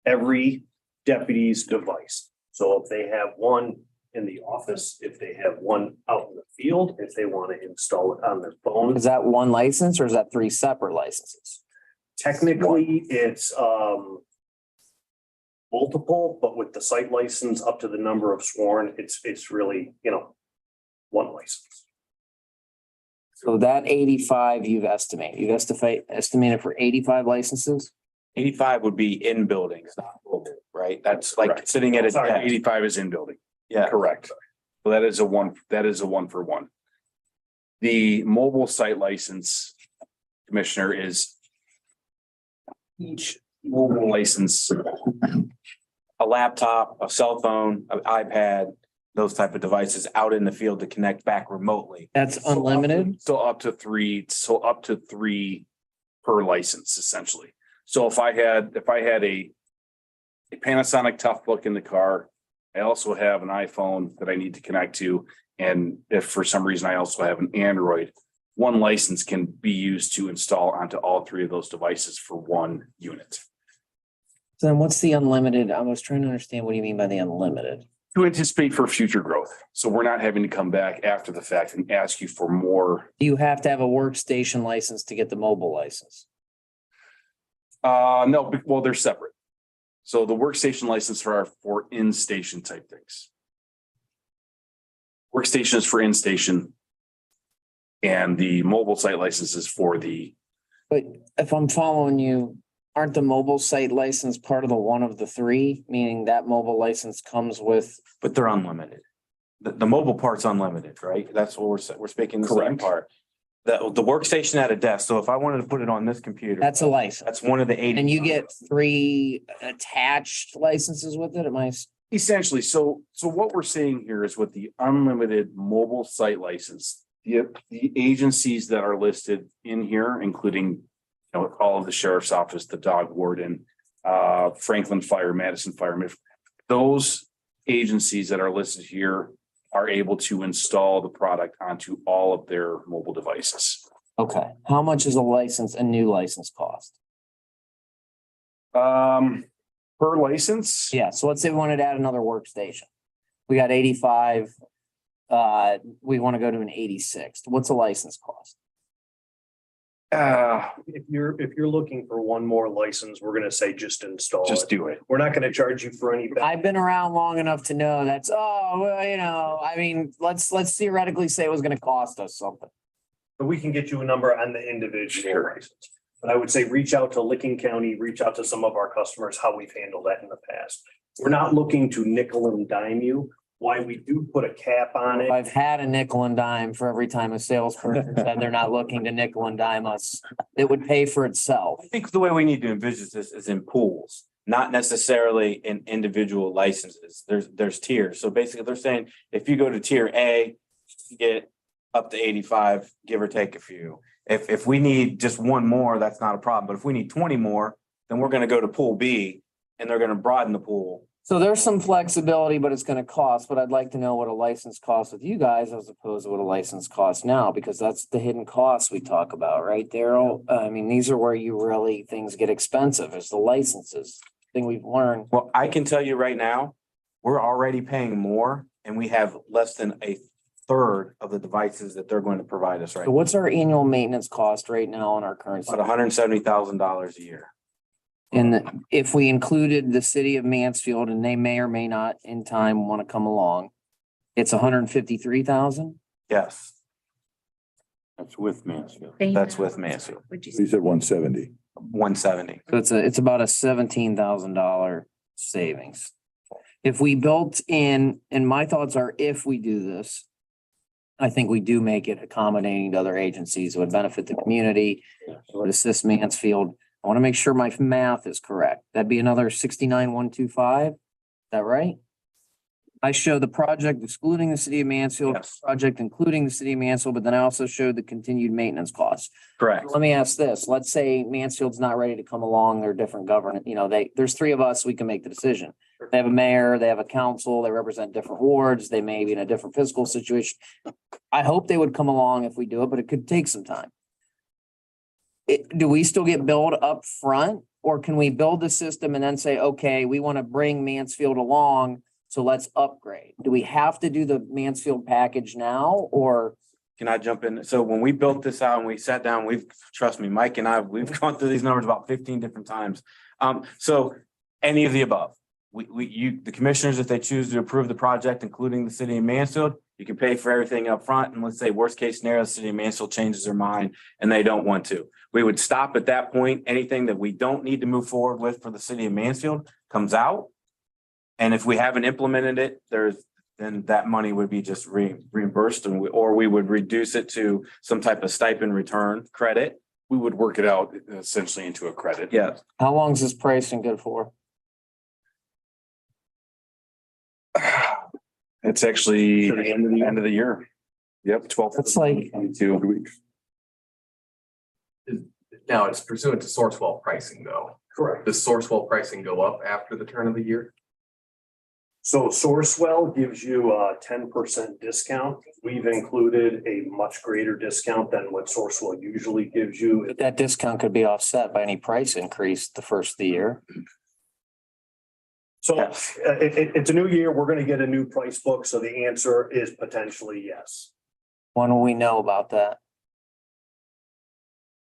every deputy's device. So if they have one in the office, if they have one out in the field, if they want to install it on their phone. Is that one license or is that three separate licenses? Technically, it's multiple, but with the site license up to the number of sworn, it's really, one license. So that 85 you've estimated for 85 licenses? 85 would be in buildings, not mobile, right? That's like Correct. sitting at a Sorry. desk. 85 is in building. Yeah. Correct. So that is a one for one. The mobile site license, Commissioner, is each mobile license, A laptop, a cell phone, an iPad, those type of devices out in the field to connect back remotely. That's unlimited? So up to three per license, essentially. So if I had a Panasonic Toughbook in the car, I also have an iPhone that I need to connect to. And if for some reason I also have an Android, one license can be used to install onto all three of those devices for one unit. So then what's the unlimited? I was trying to understand what do you mean by the unlimited? To anticipate for future growth. So we're not having to come back after the fact and ask you for more. Do you have to have a workstation license to get the mobile license? No, well, they're separate. So the workstation license are for in-station type things. Workstation is for in-station. And the mobile site license is for the, But if I'm following you, aren't the mobile site license part of the one of the three, meaning that mobile license comes with? But they're unlimited. The mobile part's unlimited, right? That's what we're speaking the same Correct. part. The workstation at a desk. So if I wanted to put it on this computer. That's a license. That's one of the 80. And you get 3 attached licenses with it? Am I? essentially, so what we're saying here is with the unlimited mobile site license, the agencies that are listed in here, including all of the sheriff's office, the dog warden, Franklin Fire, Madison Fire, those agencies that are listed here are able to install the product onto all of their mobile devices. Okay, how much is a new license cost? Per license? Yeah, so let's say we wanted to add another workstation. We got 85. We want to go to an 86. What's a license cost? If you're looking for one more license, we're gonna say just install Just it. do it. We're not gonna charge you for any. I've been around long enough to know that's, I mean, let's theoretically say it was gonna cost us something. But we can get you a number on the individual Sure. license. But I would say reach out to Licking County, reach out to some of our customers, how we've handled that in the past. We're not looking to nickel and dime you. Why we do put a cap on it. I've had a nickel and dime for every time a salesperson said they're not looking to nickel and dime us. It would pay for itself. I think the way we need to envision this is in pools, not necessarily in individual licenses. There's tiers. So basically they're saying if you go to tier A, you get up to 85, give or take a few. If we need just one more, that's not a problem. But if we need 20 more, then we're gonna go to pool B and they're gonna broaden the pool. So there's some flexibility, but it's gonna cost, but I'd like to know what a license costs with you guys as opposed to what a license costs now, because that's the hidden costs we talk about, right, Daryl? I mean, these are where you really, things get expensive, is the licenses. Thing we've learned. Well, I can tell you right now, we're already paying more and we have less than a third of the devices that they're going to provide us right So now. what's our annual maintenance cost right now on our current? About $170,000 a year. And if we included the city of Mansfield and they may or may not in time want to come along, it's 153,000? Yes, That's with Mansfield. that's with Mansfield, Would you He say? said 170. 170. So it's about a $17,000 savings. If we built in, and my thoughts are if we do this, I think we do make it accommodating to other agencies. It would benefit the community. It would assist Mansfield. I want to make sure my math is correct. That'd be another 69,125. Is that right? I show the project excluding the city of Mansfield, Yes. project including the city of Mansfield, but then I also showed the continued maintenance costs. Correct. Let me ask this. Let's say Mansfield's not ready to come along, they're different government, there's three of us, we can make the decision. They have a mayor, they have a council, they represent different wards, they may be in a different fiscal situation. I hope they would come along if we do it, but it could take some time. Do we still get billed up front, or can we build the system and then say, okay, we want to bring Mansfield along, so let's upgrade? Do we have to do the Mansfield package now, or? Can I jump in? So when we built this out and we sat down, trust me, Mike and we've gone through these numbers about 15 different times. So any of the above, the commissioners, if they choose to approve the project, including the city of Mansfield, you can pay for everything up front. And let's say worst case scenario, the city of Mansfield changes their mind and they don't want to. We would stop at that point. Anything that we don't need to move forward with for the city of Mansfield comes out. And if we haven't implemented it, then that money would be just reimbursed or we would reduce it to some type of stipend return credit. We would work it out essentially into a credit. Yes. How long is this pricing good for? It's actually To the end of the year. end of the year. Yep, 12. That's like- 22 weeks. Now it's pursuant to Sourcewell pricing though. Correct. Does Sourcewell pricing go up after the turn of the year? So Sourcewell gives you a 10% discount. We've included a much greater discount than what Sourcewell usually gives you. But that discount could be offset by any price increase the first of the year. So it's a new year. We're gonna get a new price book. So the answer is potentially yes. When will we know about that?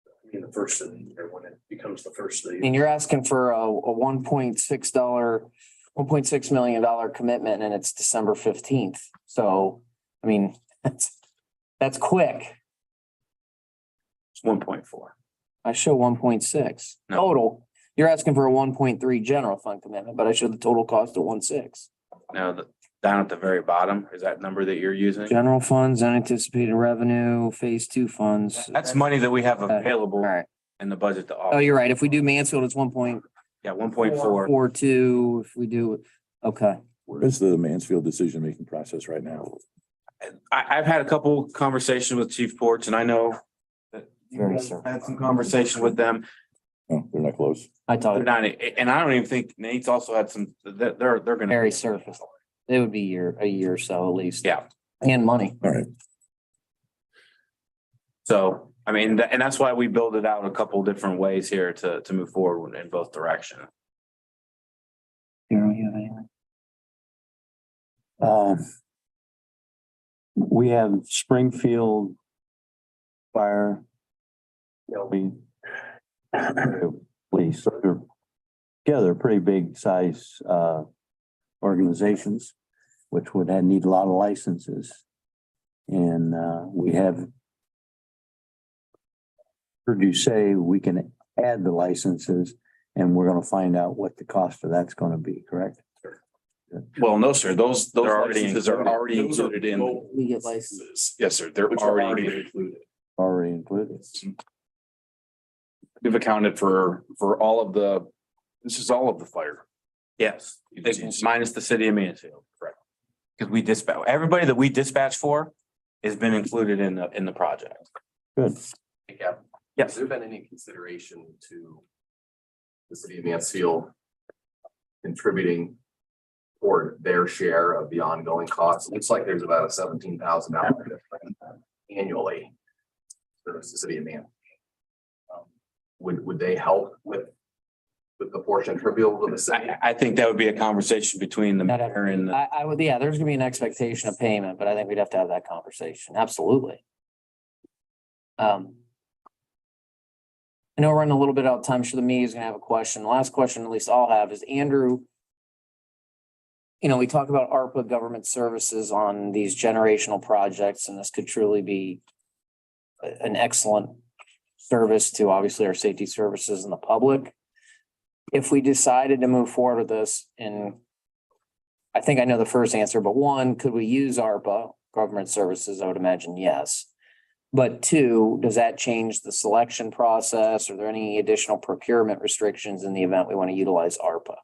I mean, the first of the year, when it becomes the first of the I year. mean, you're asking for a $1.6 million commitment and it's December 15th. So, I mean, that's quick. It's 1.4. I show 1.6 No. total. You're asking for a 1.3 general fund commitment, but I showed the total cost at 1.6. Now, down at the very bottom, is that number that you're using? General funds, unanticipated revenue, phase 2 funds. That's money that we have All available right. in the budget to Oh, offer. you're right. If we do Mansfield, it's 1.42. Yeah, 1.4. If we do, okay. Where is the Mansfield decision-making process right now? I've had a couple conversations with Chief Porch and I know that you Very guys surface. had some conversation with them. Oh, they're not close. I They're talked not, and I don't even think Nate's also had some, they're gonna. very surface. It would be a year or so at least. Yeah. And money. All right. So, I mean, and that's why we build it out a couple different ways here to move forward in both directions. Darryl, you have anything? We have Springfield Fire. We police, they're together pretty big size organizations, which would need a lot of licenses. And we have heard you say we can add the licenses and we're gonna find out what the cost of that's gonna be, correct? Well, no, sir, those They're already licenses are already Those are included in. both We get licenses. licenses, Yes, sir, they're which are already, already included. Already included. we've accounted for all of the, this is all of the fire. Yes, minus the city of Mansfield. Correct. Because we dispatch, everybody that we dispatch for has been included in the project. Good. Hey, Cap, Yes. has there been any consideration to the city of Mansfield contributing toward their share of the ongoing costs? Looks like there's about a $17,000 difference annually for the city of Mansfield. Would they help with the portion attributable to the city? I think that would be a conversation between the mayor and the. I would, yeah, there's gonna be an expectation of payment, but I think we'd have to have that conversation. Absolutely. I know we're running a little bit out of time. I'm sure the media is gonna have a question. The last question, at least I'll have, is Andrew. You know, we talk about ARPA government services on these generational projects, and this could truly be an excellent service to obviously our safety services and the public. If we decided to move forward with this, and I think I know the first answer, but one, could we use ARPA government services? I would imagine yes. But two, does that change the selection process? Are there any additional procurement restrictions in the event we want to utilize ARPA?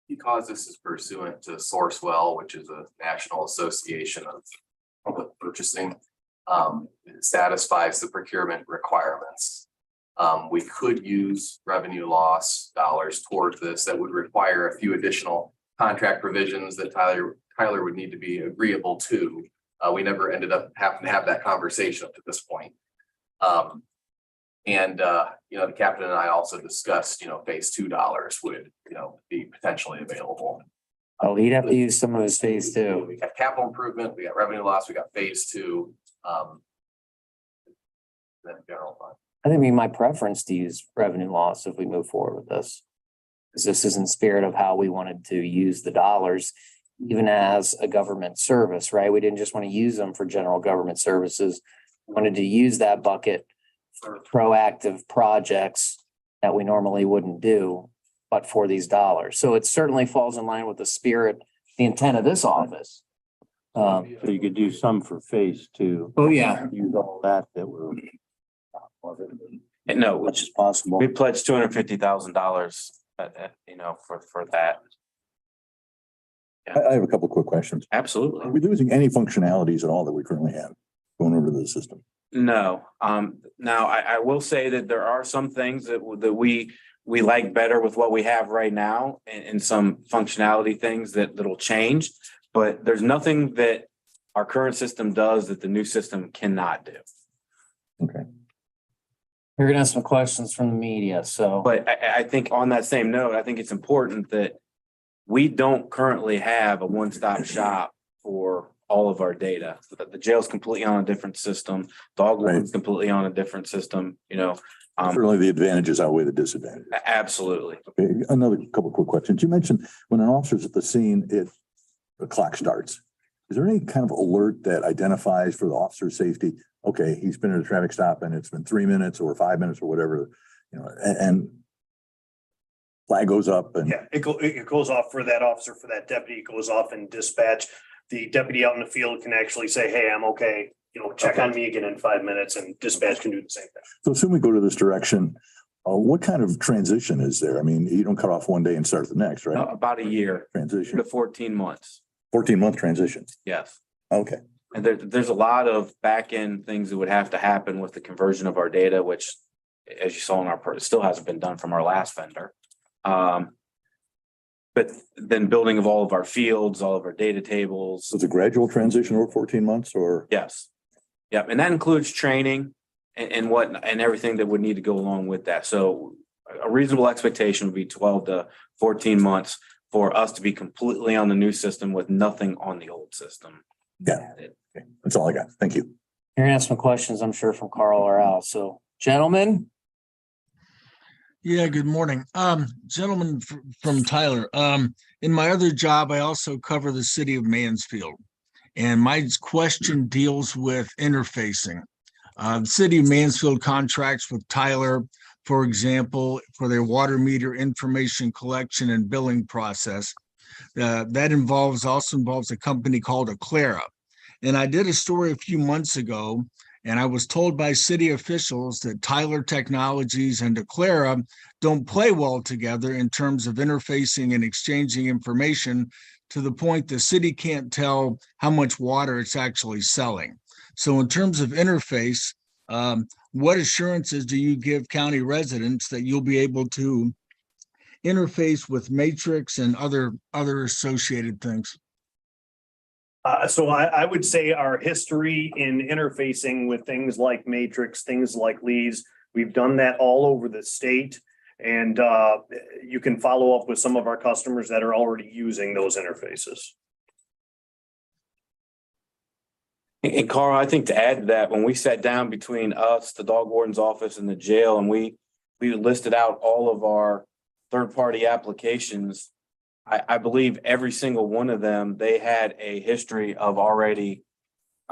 Because this is pursuant to Sourcewell, which is a national association of public purchasing, it satisfies the procurement requirements. We could use revenue loss dollars towards this. That would require a few additional contract provisions that Tyler would need to be agreeable to. We never ended up having to have that conversation up to this point. The captain and I also discussed, phase $2 would, be potentially available. Oh, he'd have to use some of his phase two. We got capital improvement, we got revenue loss, we got phase 2. Then general fund. I think it'd be my preference to use revenue loss if we move forward with this. Because this is in spirit of how we wanted to use the dollars, even as a government service, right? We didn't just want to use them for general government services. We wanted to use that bucket for proactive projects that we normally wouldn't do, but for these dollars. So it certainly falls in line with the spirit, the intent of this office. So you could do some for phase 2. Oh, yeah. Use all that were. No, Much as possible. we pledged $250,000, for that. I have a couple quick questions. Absolutely. Are we losing any functionalities at all that we currently have going over to the system? No, now I will say that there are some things that we like better with what we have right now and some functionality things that'll change. But there's nothing that our current system does that the new system cannot do. Okay. We're gonna have some questions from the media, so. But I think on that same note, I think it's important that we don't currently have a one-stop shop for all of our data. The jail's completely on a different system. Dog warden's completely on a different system, Certainly the advantages outweigh the disadvantages. Absolutely. Okay, another couple quick questions. You mentioned when an officer's at the scene, the clock starts. Is there any kind of alert that identifies for the officer's safety? Okay, he's been at a traffic stop and it's been 3 minutes or 5 minutes or whatever, and flag goes up and. Yeah, it goes off for that officer, for that deputy, it goes off in dispatch. The deputy out in the field can actually say, hey, I'm okay, check on me again in 5 minutes, and dispatch can do the same thing. So assume we go to this direction, what kind of transition is there? I mean, you don't cut off one day and start the next, right? About a year Transition, to 14 months. 14-month transition. Yes. Okay. And there's a lot of back end things that would have to happen with the conversion of our data, which, as you saw in it still hasn't been done from our last vendor. but then building of all of our fields, all of our data tables. So it's a gradual transition over 14 months or? Yes. Yep. And that includes training and what, and everything that would need to go along with that. So a reasonable expectation would be 12 to 14 months for us to be completely on the new system with nothing on the old system. Yeah. Okay, that's all I got. Thank you. You're gonna have some questions, I'm sure, from Carl or Al. So, gentlemen, Yeah, good morning. Gentleman from Tyler. In my other job, I also cover the city of Mansfield. And my question deals with interfacing. The city of Mansfield contracts with Tyler, for example, for their water meter information collection and billing process. That also involves a company called Aclara. And I did a story a few months ago, and I was told by city officials that Tyler Technologies and Aclara don't play well together in terms of interfacing and exchanging information, to the point the city can't tell how much water it's actually selling. So in terms of interface, what assurances do you give county residents that you'll be able to interface with Matrix and other associated things? So I would say our history in interfacing with things like Matrix, things like Lee's, we've done that all over the state. And you can follow up with some of our customers that are already using those interfaces. And Carl, I think to add to that, when we sat down between us, the dog warden's office and the jail, and we listed out all of our third-party applications, I believe every single one of them, they had a history of already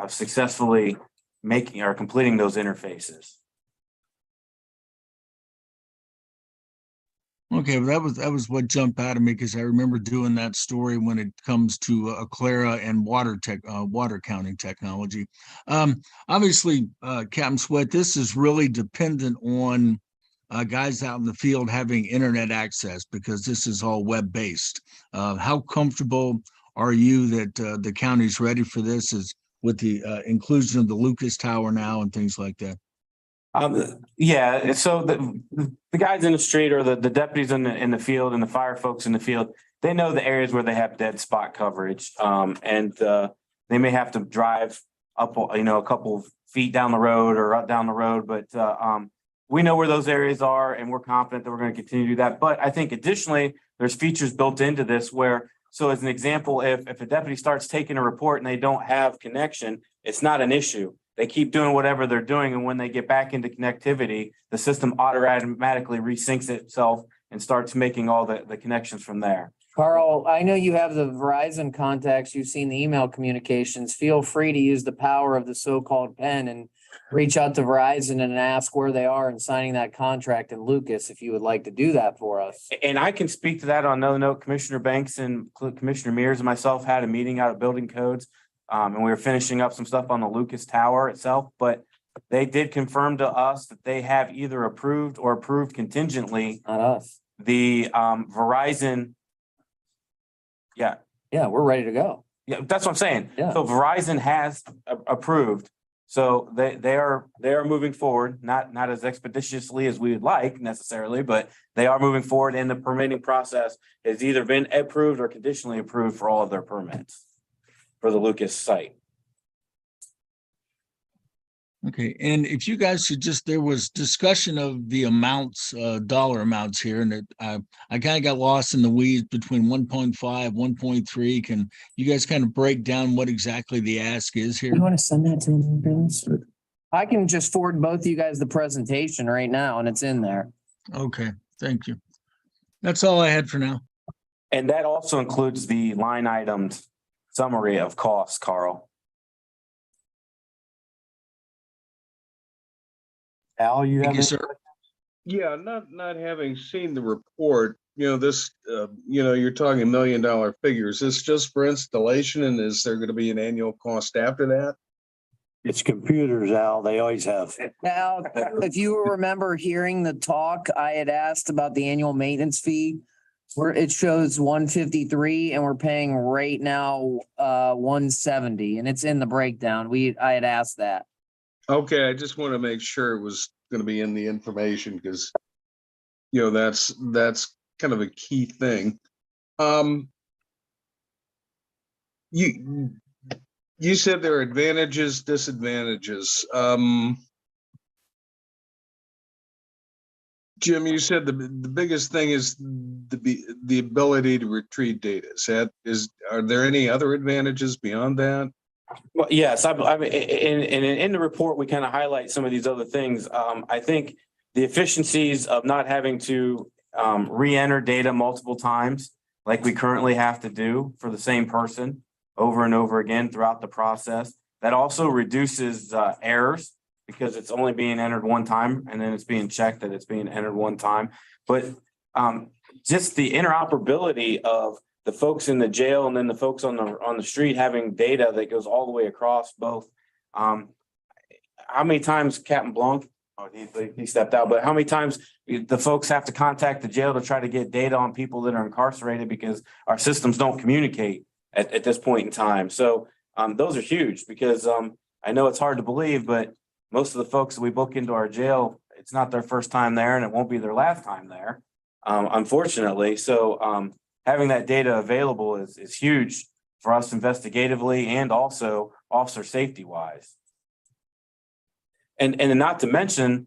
successfully making or completing those interfaces. Okay, well, that was what jumped out at me, because I remember doing that story when it comes to Aclara and water counting technology. Obviously, Captain Sweat, this is really dependent on guys out in the field having internet access, because this is all web-based. How comfortable are you that the county's ready for this, is with the inclusion of the Lucas Tower now and things like that? Yeah, so the guys in the street, or the deputies in the field, and the fire folks in the field, they know the areas where they have dead spot coverage. And they may have to drive up, a couple feet down the road or up down the road, but we know where those areas are, and we're confident that we're going to continue to do that. But I think additionally, there's features built into this where, so as an example, if a deputy starts taking a report and they don't have connection, it's not an issue. They keep doing whatever they're doing, and when they get back into connectivity, the system automatically resyncs itself and starts making all the connections from there. Carl, I know you have the Verizon contacts. You've seen the email communications. Feel free to use the power of the so-called pen and reach out to Verizon and ask where they are in signing that contract in Lucas, if you would like to do that for us. And I can speak to that on another note. Commissioner Banks and Commissioner Mears and myself had a meeting out at Building Codes. And we were finishing up some stuff on the Lucas Tower itself, but they did confirm to us that they have either approved or approved contingently Not us. the Verizon. Yeah, Yeah, we're ready to go. yeah, that's what I'm saying. Yeah. So Verizon has approved. So they are moving forward, not as expeditiously as we would like necessarily, but they are moving forward, and the permitting process has either been approved or conditionally approved for all of their permits for the Lucas site. Okay, and if you guys should there was discussion of the amounts, dollar amounts here, and I kind of got lost in the weeds between 1.5, 1.3. Can you guys kind of break down what exactly the ask is here? You want to send that to me, Vince? I can just forward both of you guys the presentation right now, and it's in there. Okay, thank you. That's all I had for now. And that also includes the line itemed summary of costs, Carl. Al, you Thank have you, sir. Yeah, not having seen the report, this, you're talking $1 million figures. Is this just for installation, and is there going to be an annual cost after that? It's computers, Al. They always have. Now, if you remember hearing the talk, I had asked about the annual maintenance fee, where it shows 153, and we're paying right now 170, and it's in the breakdown. I had asked that. Okay, I just want to make sure it was going to be in the information, because that's kind of a key thing. You said there are advantages, disadvantages. Jim, you said the biggest thing is the ability to retrieve data. Are there any other advantages beyond that? Well, yes, I mean, in the report, we kind of highlight some of these other things. I think the efficiencies of not having to re-enter data multiple times, like we currently have to do for the same person over and over again throughout the process. That also reduces errors because it's only being entered one time and then it's being checked that it's being entered one time. But just the interoperability of the folks in the jail and then the folks on the street having data that goes all the way across both. How many times Captain Blanc, he stepped out, but how many times the folks have to contact the jail to try to get data on people that are incarcerated because our systems don't communicate at this point in time. So those are huge because I know it's hard to believe, but most of the folks that we book into our jail, it's not their first time there and it won't be their last time there, unfortunately. So having that data available is huge for us investigatively and also officer safety wise. And not to mention,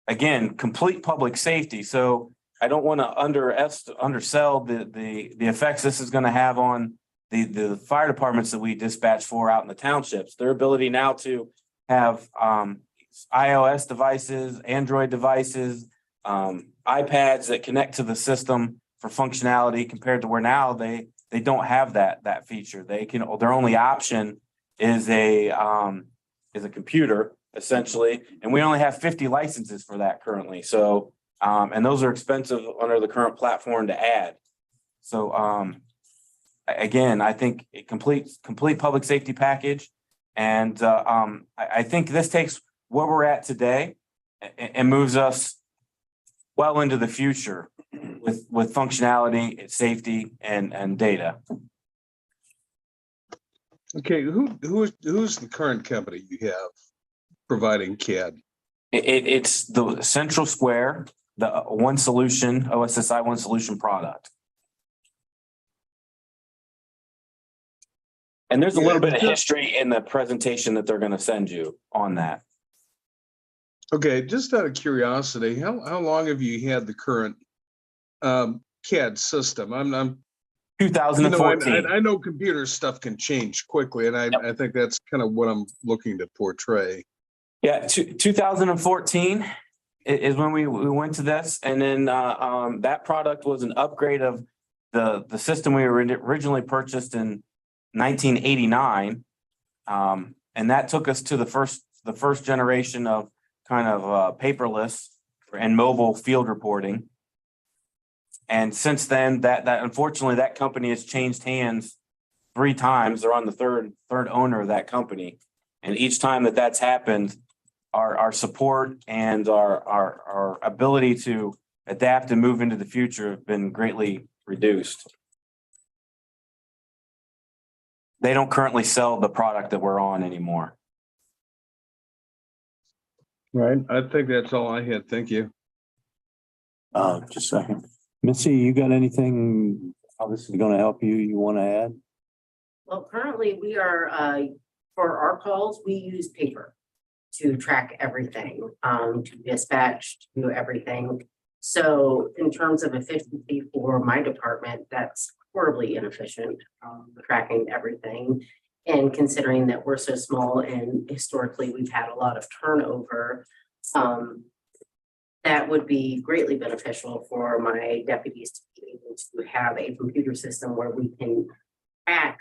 again, complete public safety. So I don't want to undersell the effects this is going to have on the fire departments that we dispatch for out in the townships. Their ability now to have iOS devices, Android devices, iPads that connect to the system for functionality compared to where now they don't have that feature. Their only option is a computer essentially, and we only have 50 licenses for that currently. So and those are expensive under the current platform to add. So again, I think a complete public safety package. And I think this takes where we're at today and moves us well into the future with functionality, safety, and data. Okay, who's the current company you have providing CAD? It's the Central Square, the One Solution, OSSI One Solution product. And there's a little bit of history in the presentation that they're going to send you on that. Okay, just out of curiosity, how long have you had the current CAD system? I'm 2014. I know computer stuff can change quickly, and I think that's kind of what I'm looking to portray. Yeah, 2014 is when we went to this, and then that product was an upgrade of the system we originally purchased in 1989, and that took us to the first generation of kind of paperless and mobile field reporting. And since then, that unfortunately that company has changed hands 3 times. They're on the third owner of that company, and each time that's happened, our support and our ability to adapt and move into the future have been greatly reduced. They don't currently sell the product that we're on anymore. Right. I think that's all I had. Thank you. Just a second. Missy, you got anything, how this is gonna help you want to add? Well, currently we are, for our calls, we use paper to track everything, to dispatch, to do everything. So in terms of efficiency for my department, that's horribly inefficient, tracking everything. And considering that we're so small and historically we've had a lot of turnover, that would be greatly beneficial for my deputies to be able to have a computer system where we can track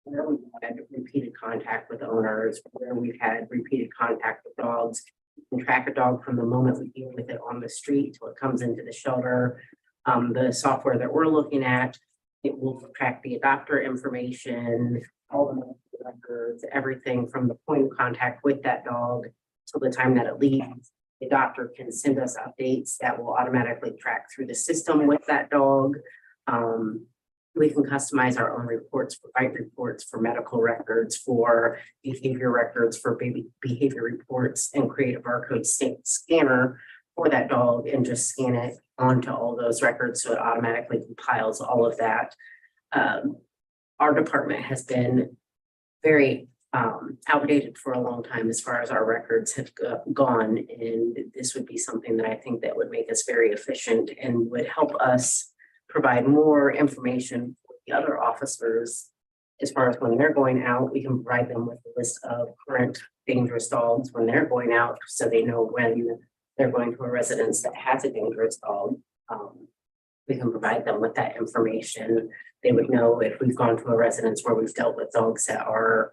where we've had repeated contact with owners, where we've had repeated contact with dogs. We can track a dog from the moment we deal with it on the street till it comes into the shelter. The software that we're looking at, it will track the adopter information, all the medical records, everything from the point of contact with that dog till the time that it leaves. The doctor can send us updates that will automatically track through the system with that dog. We can customize our own reports, for bite reports, for medical records, for behavior records, for baby behavior reports, and create a barcode scanner for that dog and just scan it onto all those records so it automatically compiles all of that. our department has been very outdated for a long time as far as our records have gone. And this would be something that I think that would make us very efficient and would help us provide more information for the other officers. As far as when they're going out, we can provide them with a list of current dangerous dogs when they're going out, so they know when they're going to a residence that has a dangerous dog. We can provide them with that information. They would know if we've gone to a residence where we've dealt with dogs that are,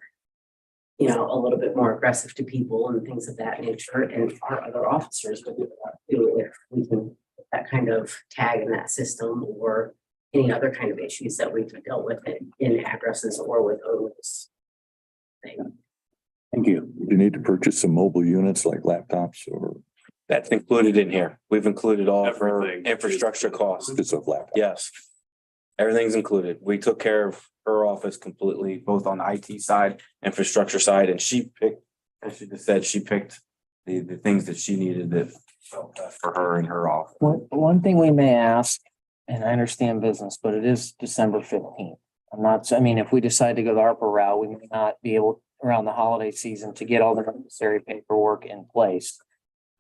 you know, a little bit more aggressive to people and things of that nature. And our other officers would do that too, if we can put that kind of tag in that system, or any other kind of issues that we've dealt with in addresses or with owners. Thank you. You need to purchase some mobile units like laptops or That's included in here. We've included all of our Everything. infrastructure costs. just of laptops. Yes. Everything's included. We took care of her office completely, both on the IT side, infrastructure side, and she picked, as she just said, she picked the things that she needed that felt best for her and her office. One thing we may ask, and I understand business, but it is December 15th. I mean, if we decide to go the ARPA route, we may not be able around the holiday season to get all the necessary paperwork in place.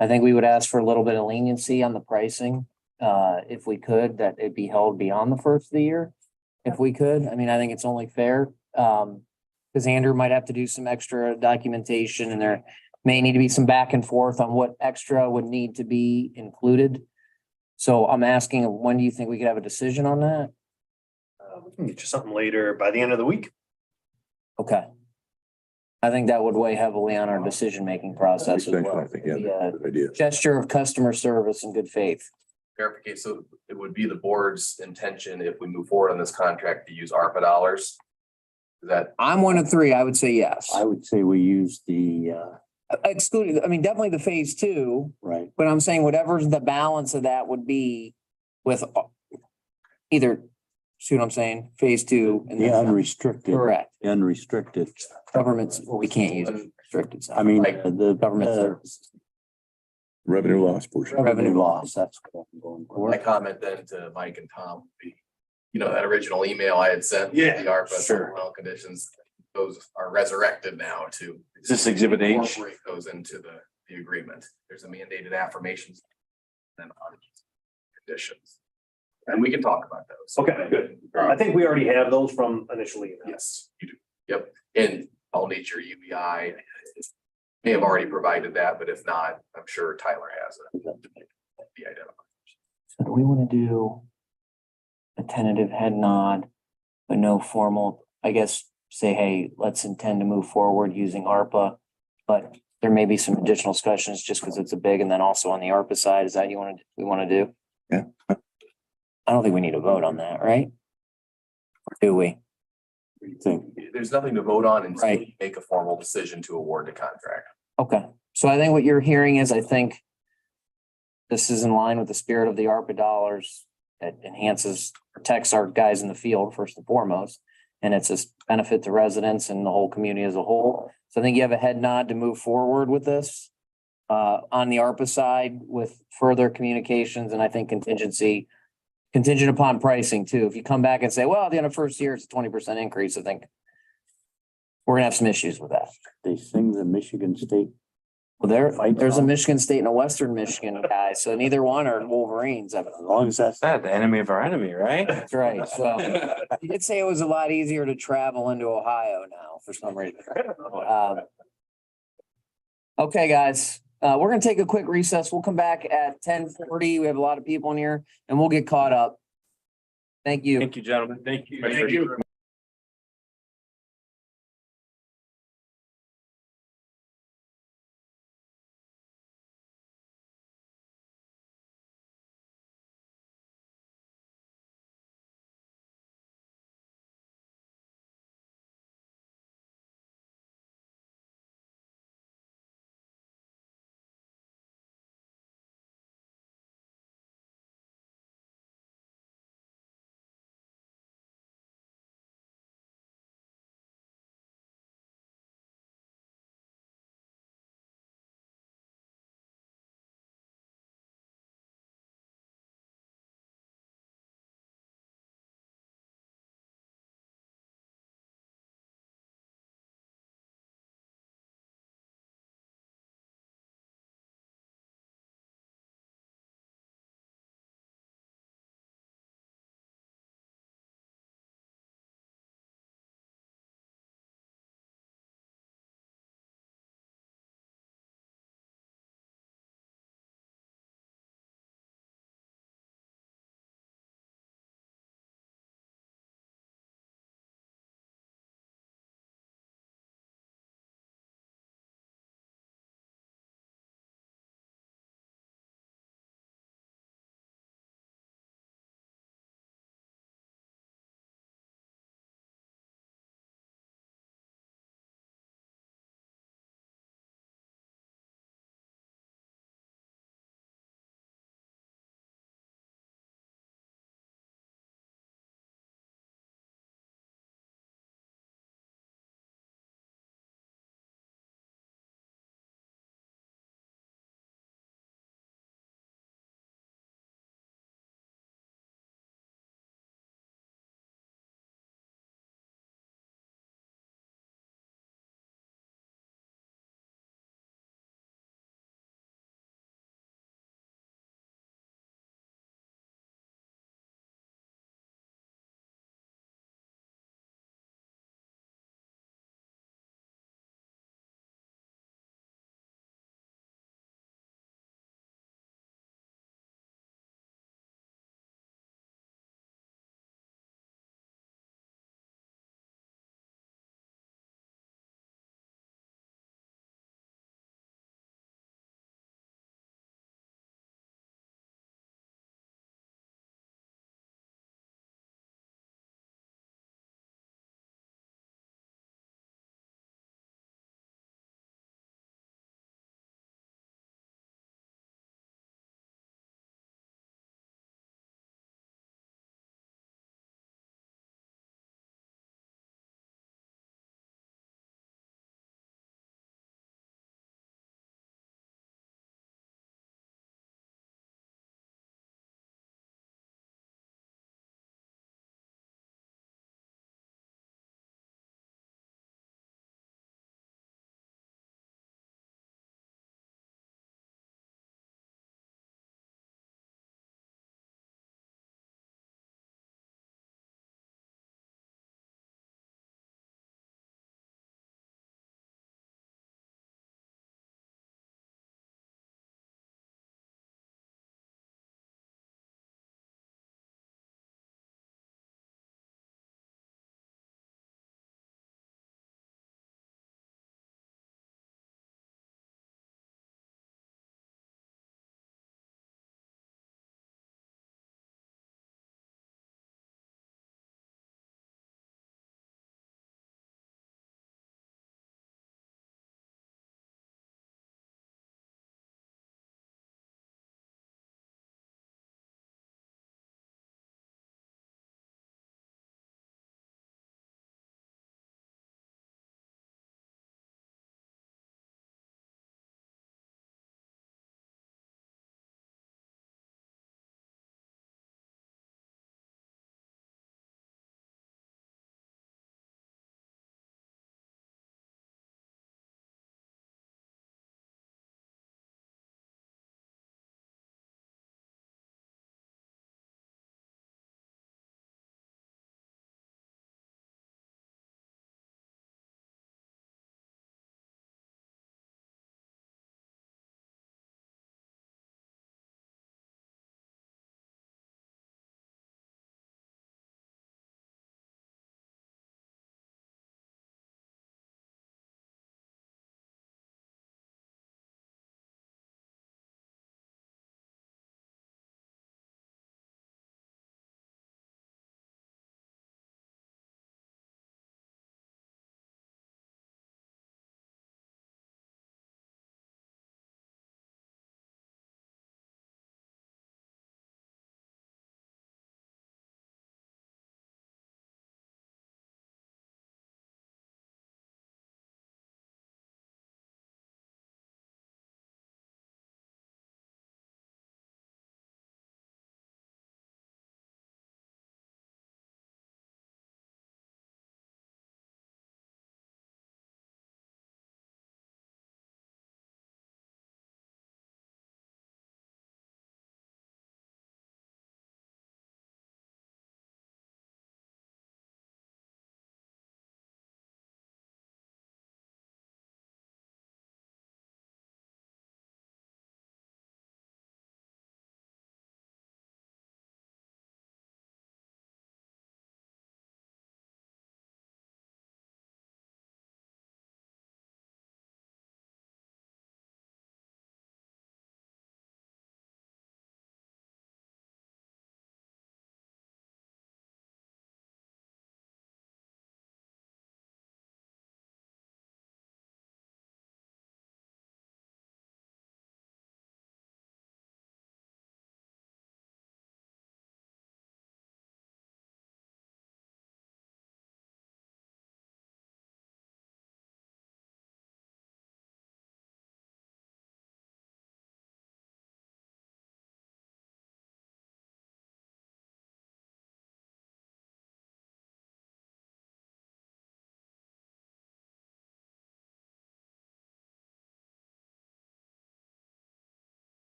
I think we would ask for a little bit of leniency on the pricing, if we could, that it be held beyond the first of the year. If we could, I mean, I think it's only fair, because Andrew might have to do some extra documentation and there may need to be some back and forth on what extra would need to be included. So I'm asking, when do you think we could have a decision on that? We can get you something later by the end of the week. Okay. I think that would weigh heavily on our decision-making process as Extension, well. I think, yeah, Be a good idea. gesture of customer service and good faith. Verification, so it would be the board's intention if we move forward on this contract to use ARPA dollars? Is that, I'm one of three. I would say yes. I would say we use the, Excluding, I mean, definitely the phase two, right, but I'm saying whatever's the balance of that would be with either, see what I'm saying, phase two and the then unrestricted, correct. the unrestricted. Governments, well, we can't use restricted. I mean, Like the Government services. Revenue loss portion. revenue loss, that's what I'm going for. my comment then to Mike and Tom would be, you know, that original email I had sent. with Yeah, The ARPA sure. supplemental conditions, those are resurrected now to. Is this Exhibit H? Incorporate those into the agreement. There's a mandated affirmations. And audit conditions. And we can talk about those. Okay, good. I think we already have those from initially. Yes, you do. Yep. And I'll need your UBI. May have already provided that, but if not, I'm sure Tyler has it. The identifier. So do we want to do a tentative head nod, but no formal, I guess, say, hey, let's intend to move forward using ARPA, but there may be some additional discussions just because it's a big, and then also on the ARPA side, is that we want to do? Yeah. I don't think we need a vote on that, right? Or do we? What do you think? There's nothing to vote on until Right. you make a formal decision to award the contract. Okay, so I think what you're hearing is, I think this is in line with the spirit of the ARPA dollars. That enhances, protects our guys in the field first and foremost. And it's a benefit to residents and the whole community as a whole. So I think you have a head nod to move forward with this. On the ARPA side with further communications, and I think contingent upon pricing too. If you come back and say, well, at the end of first year, it's a 20% increase, I think we're gonna have some issues with that. They sing the Michigan State. Well, there's a Michigan State and a Western Michigan guy, so neither one are Wolverines. As long as that's. That the enemy of our enemy, right? That's right. So you did say it was a lot easier to travel into Ohio now for some reason. Okay, guys, we're gonna take a quick recess. We'll come back at 10:40. We have a lot of people in here and we'll get caught up. Thank you. Thank you, gentlemen. Thank you. Thank you.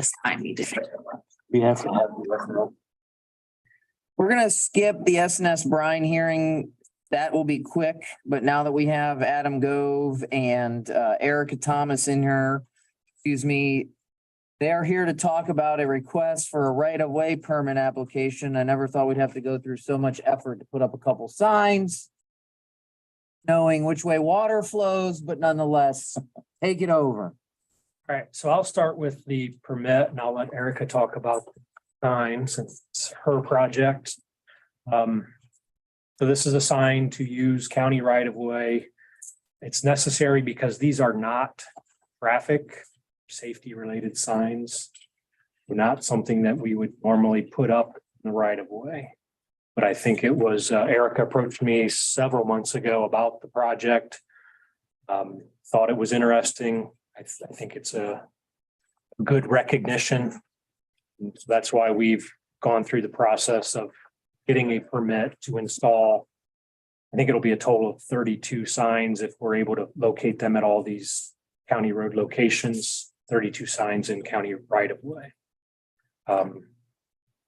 this time you did. We have to have. the We're gonna skip the SNS brine hearing. That will be quick, but now that we have Adam Gove and Erica Thomas in here, excuse me, they are here to talk about a request for a right-of-way permit application. I never thought we'd have to go through so much effort to put up a couple signs, knowing which way water flows, but nonetheless, take it over. All right, so I'll start with the permit and I'll let Erica talk about the sign since it's her project. So this is a sign to use county right of way. It's necessary because these are not traffic safety related signs. Not something that we would normally put up in the right of way. But I think it was Erica approached me several months ago about the project. Thought it was interesting. I think it's a good recognition. And so that's why we've gone through the process of getting a permit to install. I think it'll be a total of 32 signs if we're able to locate them at all these county road locations, 32 signs in county right of way.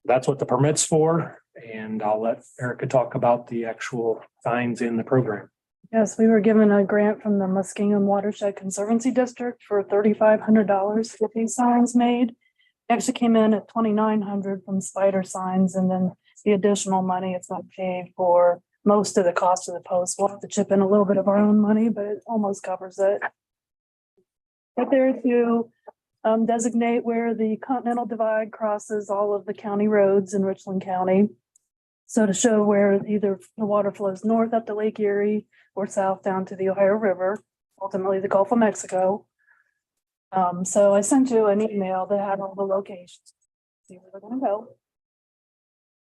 That's what the permit's for, and I'll let Erica talk about the actual signs in the program. Yes, we were given a grant from the Muskingum Watershed Conservancy District for $3,500 to get these signs made. Actually came in at $2,900 from Spider Signs, and then the additional money, it's not paid for most of the cost of the post. We'll have to chip in a little bit of our own money, but it almost covers it. But there to designate where the Continental Divide crosses all of the county roads in Richland County. So to show where either the water flows north up to Lake Erie or south down to the Ohio River, ultimately the Gulf of Mexico. So I sent you an email that had all the locations. See where they're gonna go.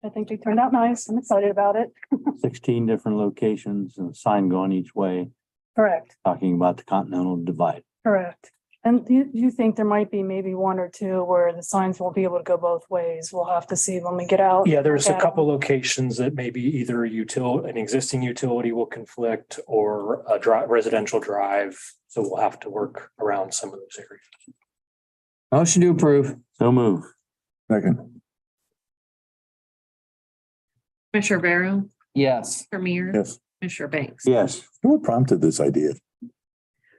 I think they turned out nice. I'm excited about it. 16 different locations and a sign going each way, Correct, talking about the Continental Divide. correct. And you think there might be maybe one or two where the signs won't be able to go both ways. We'll have to see when we get out. Yeah, there's a Okay. couple locations that maybe either an existing utility will conflict or a residential drive. So we'll have to work around some of those areas. Motion to approve. So move. Second, Commissioner Barrow, Yes. Premier, yes. Commissioner Banks. Yes. What prompted this idea?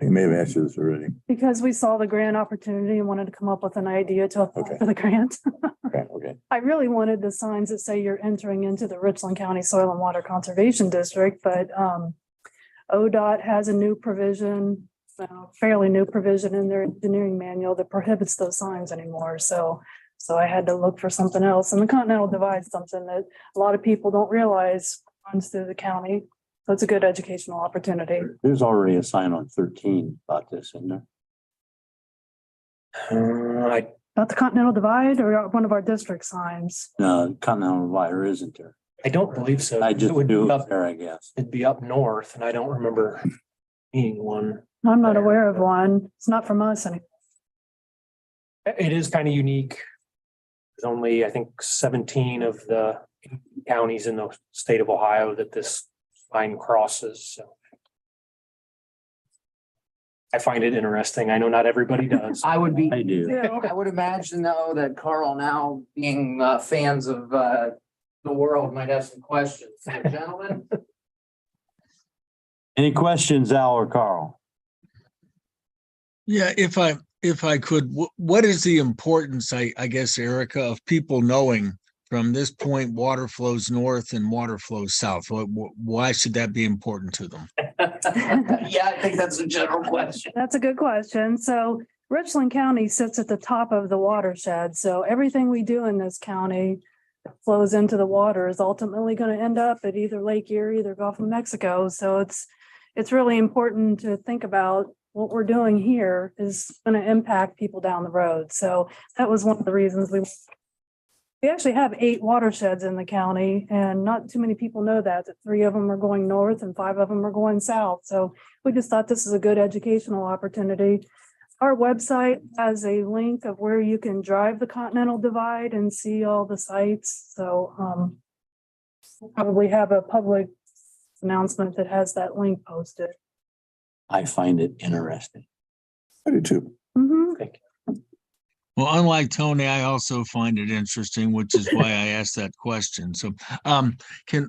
I may have asked you this already. Because we saw the grant opportunity and wanted to come up with an idea to apply Okay. for the grant. Okay. I really wanted the signs that say you're entering into the Richland County Soil and Water Conservation District, but ODOT has a new provision, fairly new provision in their engineering manual that prohibits those signs anymore. So I had to look for something else. And the Continental Divide is something that a lot of people don't realize runs through the county. So it's a good educational opportunity. There's already a sign on 13 about this, isn't there? About the Continental Divide or one of our district signs? No, Continental Divide isn't there. I don't believe so. I just It would be do up- up there, I guess. It'd be up north and I don't remember seeing one. I'm not aware of one. It's not from us anymore. It is kind of unique. There's only, I think, 17 of the counties in the state of Ohio that this line crosses, so. I find it interesting. I know not everybody does. I would be, I do. I would imagine though that Carl now being fans of the world might have some questions. So, gentlemen? Any questions, Al or Carl? Yeah, if I could, what is the importance, I guess, Erica, of people knowing from this point, water flows north and water flows south? Why should that be important to them? Yeah, I think that's a general question. That's a good question. So Richland County sits at the top of the watershed. So everything we do in this county that flows into the water is ultimately going to end up at either Lake Erie, or Gulf of Mexico. So it's really important to think about what we're doing here is going to impact people down the road. So that was one of the reasons we actually have 8 watersheds in the county, and not too many people know that 3 of them are going north and 5 of them are going south. So we just thought this is a good educational opportunity. Our website has a link of where you can drive the Continental Divide and see all the sites. So we'll probably have a public announcement that has that link posted. I find it interesting. I do too. Mhm. Well, unlike Tony, I also find it interesting, which is why I asked that question. So can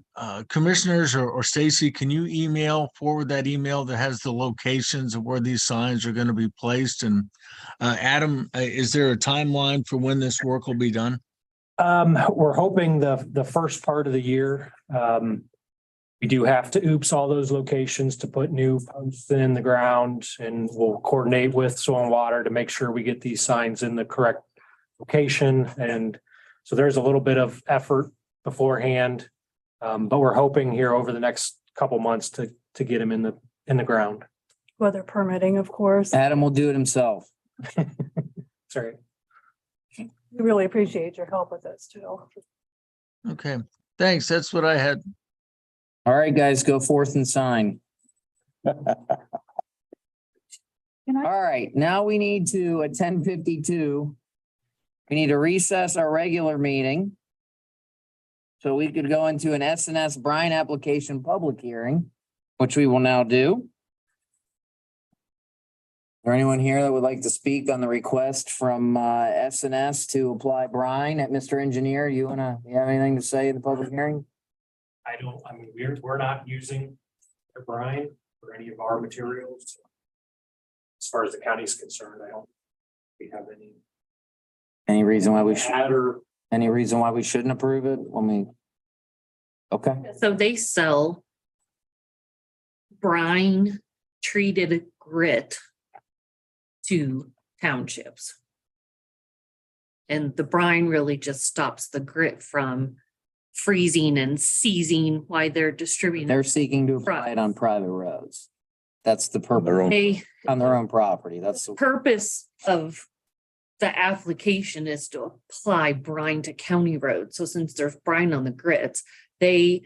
commissioners or Stacy, can you forward that email that has the locations of where these signs are going to be placed? And Adam, is there a timeline for when this work will be done? We're hoping the first part of the year. We do have to oops all those locations to put new posts in the ground, and we'll coordinate with Soil and Water to make sure we get these signs in the correct location. And so there's a little bit of effort beforehand. But we're hoping here over the next couple months to get them in the ground. Weather permitting, of course. Adam will do it himself. Sorry. We really appreciate your help with this too. Okay, thanks. That's what I had. All right, guys, go forth and sign. Can I- All right, now we need to, at 10:52, we need to recess our regular meeting. So we could go into an SNS Brine application public hearing, which we will now do. Is there anyone here that would like to speak on the request from SNS to apply brine? Mr. Engineer, you have anything to say in the public hearing? We're not using the brine for any of our materials. As far as the county's concerned, I don't think we have Any reason why we should, or any reason why we shouldn't approve it? Okay, So they sell brine treated grit to townships. And the brine really just stops the grit from freezing and seizing while they're distributing. they're seeking to apply it on private roads. That's the purpose, They, on their own property. That's the purpose of the application is to apply brine to county roads. So since there's brine on the grits, they,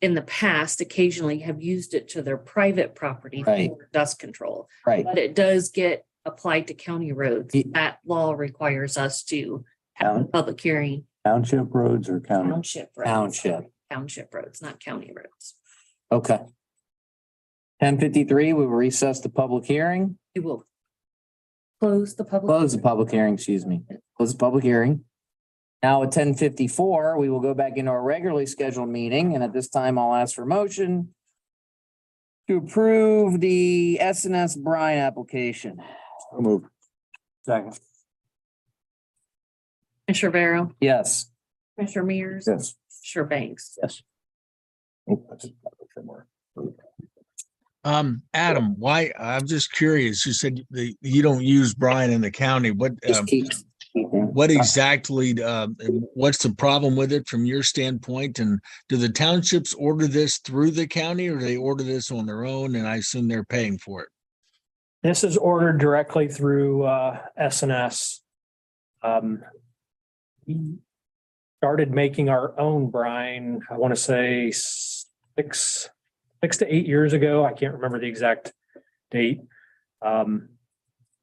in the past, occasionally have used it to their private property Right. for dust control. right. But it does get applied to county roads. Ye- That law requires us to have a public hearing. Township roads or county? Township roads. Township roads, not county roads. Okay. 10:53, we will recess the public hearing, We will close the public. close the public hearing, excuse me, close the public hearing. Now at 10:54, we will go back into our regularly scheduled meeting, and at this time, I'll ask for motion to approve the SNS Brine application. I'll move. Second. Commissioner Vero, Yes. Commissioner Mears. Yes. Commissioner Banks. Yes. Oh, that's just more. Adam, why, I'm just curious, you said you don't use brine in the county. What exactly, what's the problem with it from your standpoint? And do the townships order this through the county, or do they order this on their own? And I assume they're paying for it. this is ordered directly through SNS. We started making our own brine, I want to say 6 to 8 years ago. I can't remember the exact date.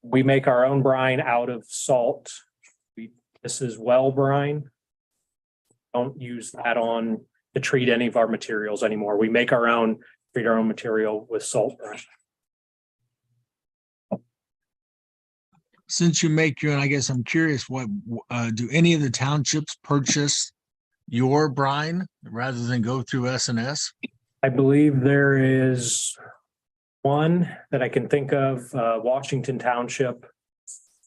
We make our own brine out of salt. This is well brine. Don't use that to treat any of our materials anymore. We make our own, treat our own material with salt brine. Since you make your own, I guess I'm curious, what, do any of the townships purchase your brine rather than go through SNS? I believe there is one that I can think of, Washington Township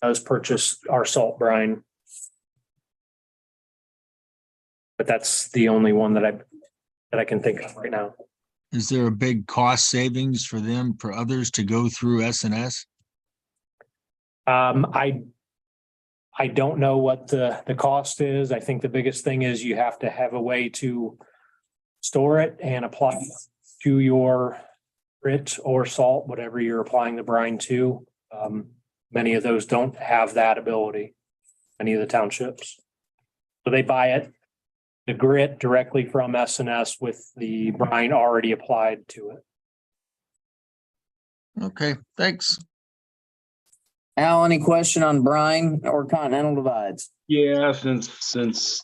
does purchase our salt brine. But that's the only one that I can think of right now. Is there a big cost savings for them, for others to go through SNS? I don't know what the cost is. I think the biggest thing is you have to have a way to store it and apply it to your grit or salt, whatever you're applying the brine to. Many of those don't have that ability, any of the townships. So they buy the grit directly from SNS with the brine already applied to it. Okay, thanks. Al, any question on brine or continental divides? Yeah, since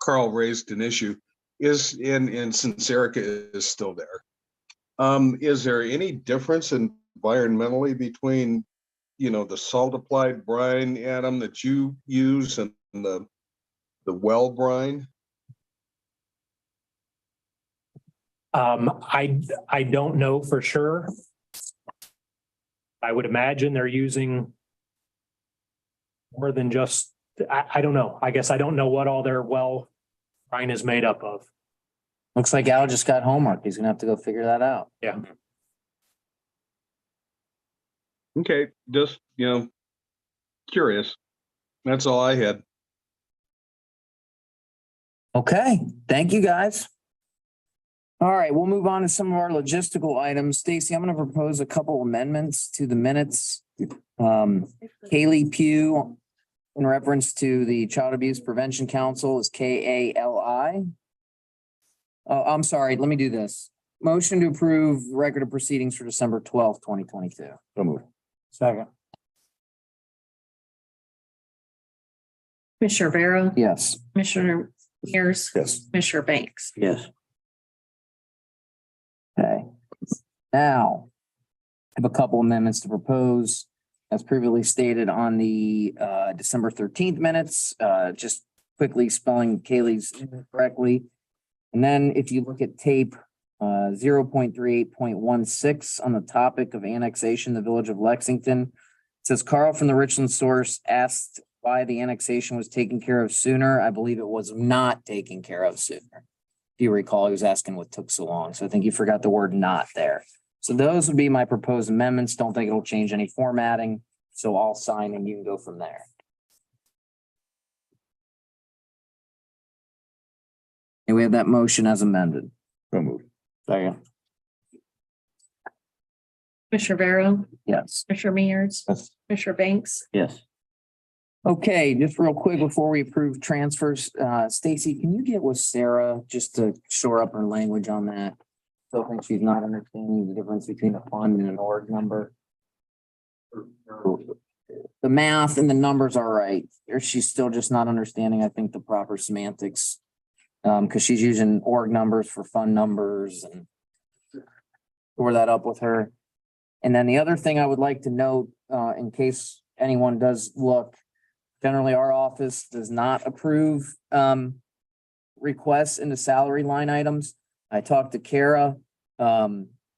Carl raised an issue, and since Erica is still there, is there any difference environmentally between the salt applied brine, Adam, that you use and the well brine? I don't know for sure. I would imagine they're using more than just, I don't know. I guess I don't know what all their well brine is made up of. Looks like Al just got homework. He's gonna have to go figure that out. Yeah. Okay, just, curious. That's all I had. Okay, thank you, guys. All right, we'll move on to some of our logistical items. Stacy, I'm gonna propose a couple amendments to the minutes. Kaylee Pugh, in reference to the Child Abuse Prevention Council, is KALI. Oh, I'm sorry, let me do this. Motion to approve record of proceedings for December 12th, 2022. So moved. Second. Commissioner Vero, Yes. Commissioner Mears, Yes. Commissioner Banks. Yes. Okay. Now, I have a couple amendments to propose. As previously stated on the December 13th minutes, just quickly spelling Kaylee's correctly. And then if you look at tape 0.38.16 on the topic of annexation, the village of Lexington, it says Carl from the Richland source asked why the annexation was taken care of sooner. I believe it was not taken care of sooner. If you recall, he was asking what took so long. So I think you forgot the word not there. So those would be my proposed amendments. Don't think it'll change any formatting. So I'll sign and you can go from there. And we have that motion as amended. So moved. Second. Commissioner Vero, Yes. Commissioner Mears, Yes. Commissioner Banks. Yes. Okay, just real quick before we approve transfers, Stacy, can you get with Sarah just to shore up her language on that? Still think she's not understanding the difference between a fund and an org number. The math and the numbers are right, or she's still just not understanding, I think, the proper semantics. Because she's using org numbers for fund numbers and shore that up with her. And then the other thing I would like to note, in case anyone does look, generally our office does not approve requests into salary line items. I talked to Kara.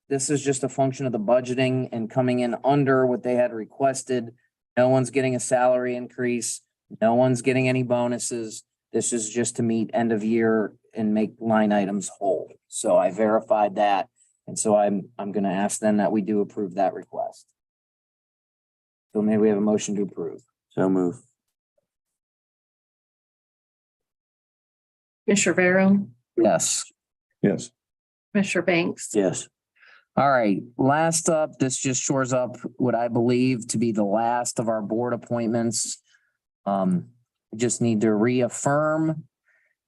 This is just a function of the budgeting and coming in under what they had requested. No one's getting a salary increase. No one's getting any bonuses. This is just to meet end of year and make line items whole. So I verified that. And so I'm going to ask them that we do approve that request. So maybe we have a motion to approve. So move. Commissioner Vero, Yes. Yes. Commissioner Banks. Yes. All right, last up, this just shores up what I believe to be the last of our board appointments. We just need to reaffirm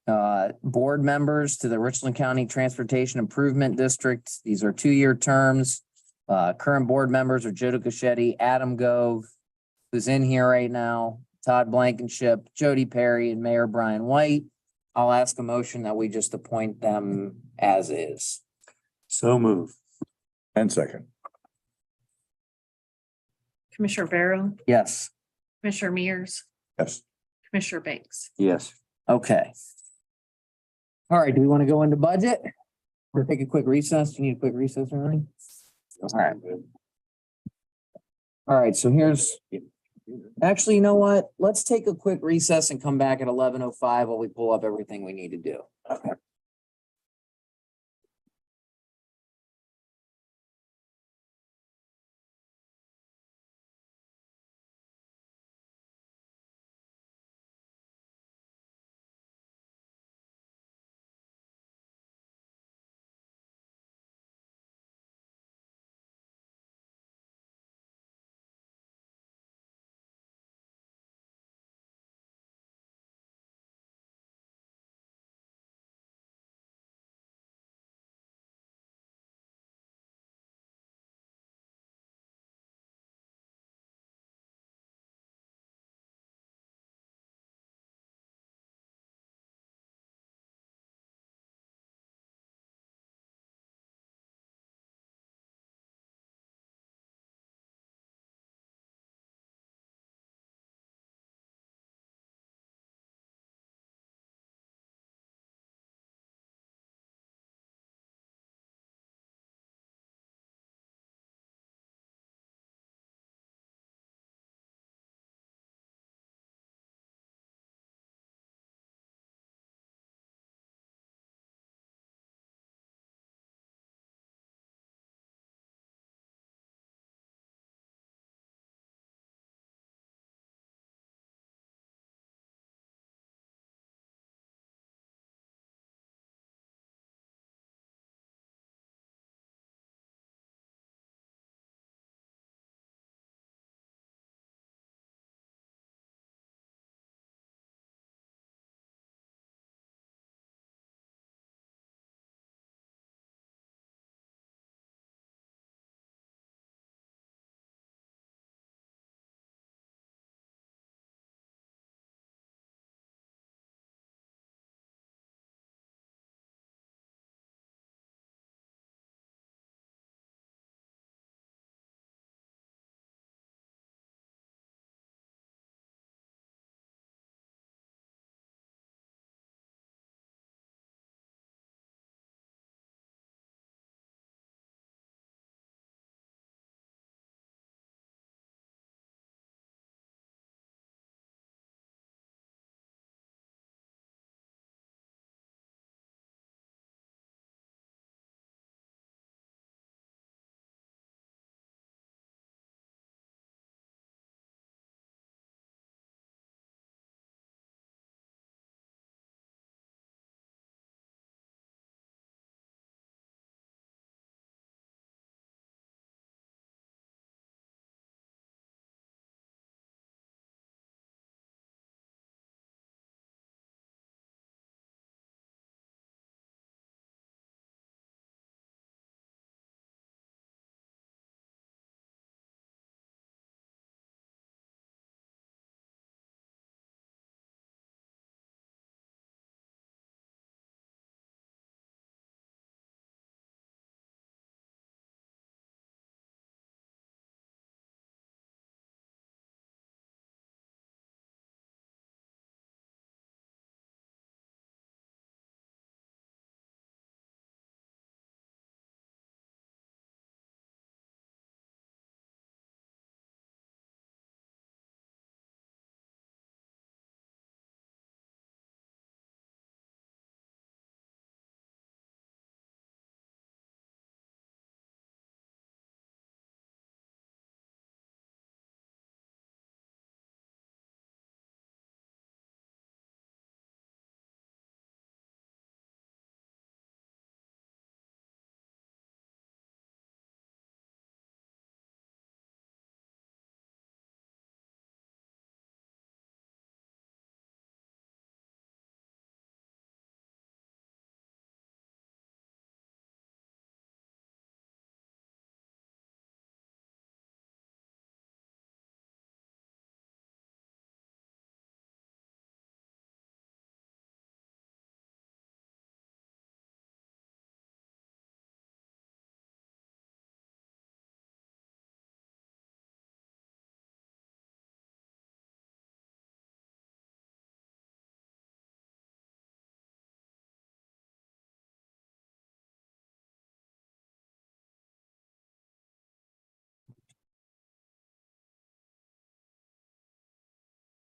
board members to the Richland County Transportation Improvement District. These are 2-year terms. Current board members are Joe Ducachetti, Adam Gove, who's in here right now, Todd Blankenship, Jody Perry, and Mayor Brian White. I'll ask a motion that we just appoint them as is. So move. And second. Commissioner Vero, Yes. Commissioner Mears, Yes. Commissioner Banks. Yes. Okay. All right, do we want to go into budget? Or take a quick recess? Do you need a quick recess or anything? All right. All right, so here's, actually, you know what? Let's take a quick recess and come back at 11:05 while we pull up everything we need to do. Okay.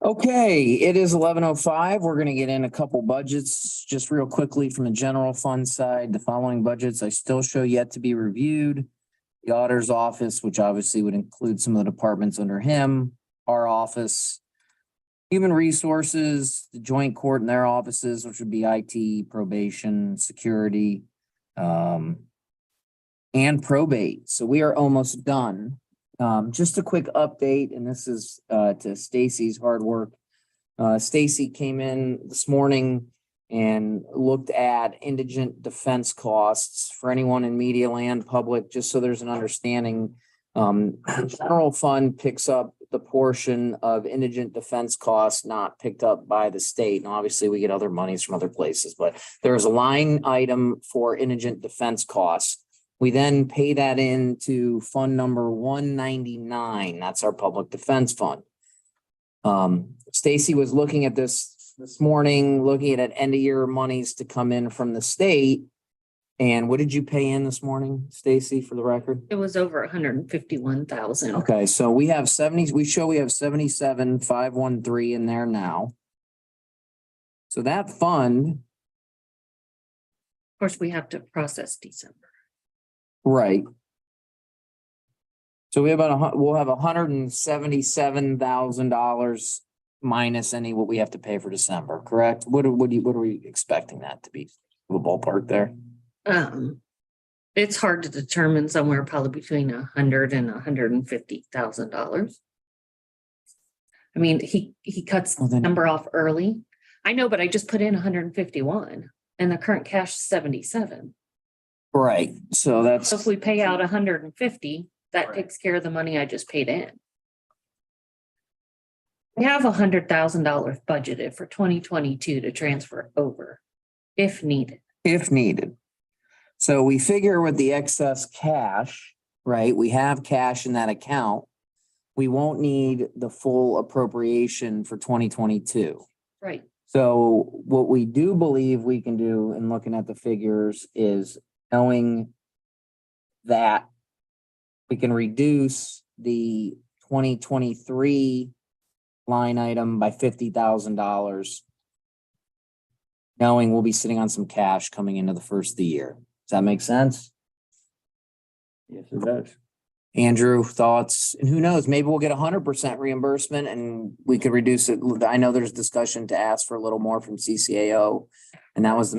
Okay, it is 11:05. We're gonna get in a couple budgets just real quickly from the general fund side. The following budgets I still show yet to be reviewed. The auditor's office, which obviously would include some of the departments under him, our office. Human resources, the joint court and their offices, which would be IT, probation, security, and probate. So we are almost done. Just a quick update, and this is to Stacy's hard work. Stacy came in this morning and looked at indigent defense costs for anyone in media land public, just so there's an understanding. The general fund picks up the portion of indigent defense costs not picked up by the state. And obviously we get other monies from other places, but there's a line item for indigent defense costs. We then pay that into fund number 199. That's our public defense fund. Stacy was looking at this morning, looking at end of year monies to come in from the state. And what did you pay in this morning, Stacy, for the record? It was over 151,000. Of Okay, so we have 70, we have 77,513 in there now. So that fund, course, we have to process December. right. So we have we'll have $177,000 minus any what we have to pay for December, correct? What are we expecting that to be? A ballpark there? It's hard to determine, somewhere probably between $100,000 and $150,000. I mean, he cuts Well, then- number off early. I know, but I just put in 151 and the current cash is 77. Right, so that's. So if we pay out 150, that takes care of the money I just paid in. We have $100,000 budgeted for 2022 to transfer over if needed. If needed. So we figure with the excess cash, right, we have cash in that account. We won't need the full appropriation for 2022. Right. So what we do believe we can do in looking at the figures is knowing that we can reduce the 2023 line item by $50,000. Knowing we'll be sitting on some cash coming into the first of the year. Does that make sense? Yes, it does. Andrew, thoughts? And who knows, maybe we'll get 100% reimbursement and we could reduce it. I know there's discussion to ask for a little more from CCAO. And that was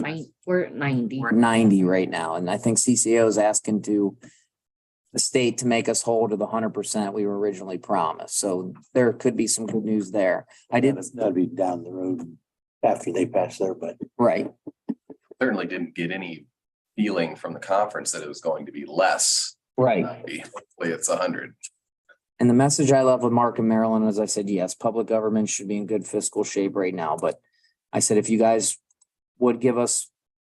We're at 90. we're at 90 right now. And I think CCAO is asking the state to make us whole to the 100% we were originally promised. So there could be some good news there. That'd be down the road after they pass their budget. Right. Certainly didn't get any feeling from the conference that it was going to be less. Right. Hopefully it's 100. And the message I left with Mark and Marilyn, as I said, yes, public government should be in good fiscal shape right now. But I said, if you guys would give us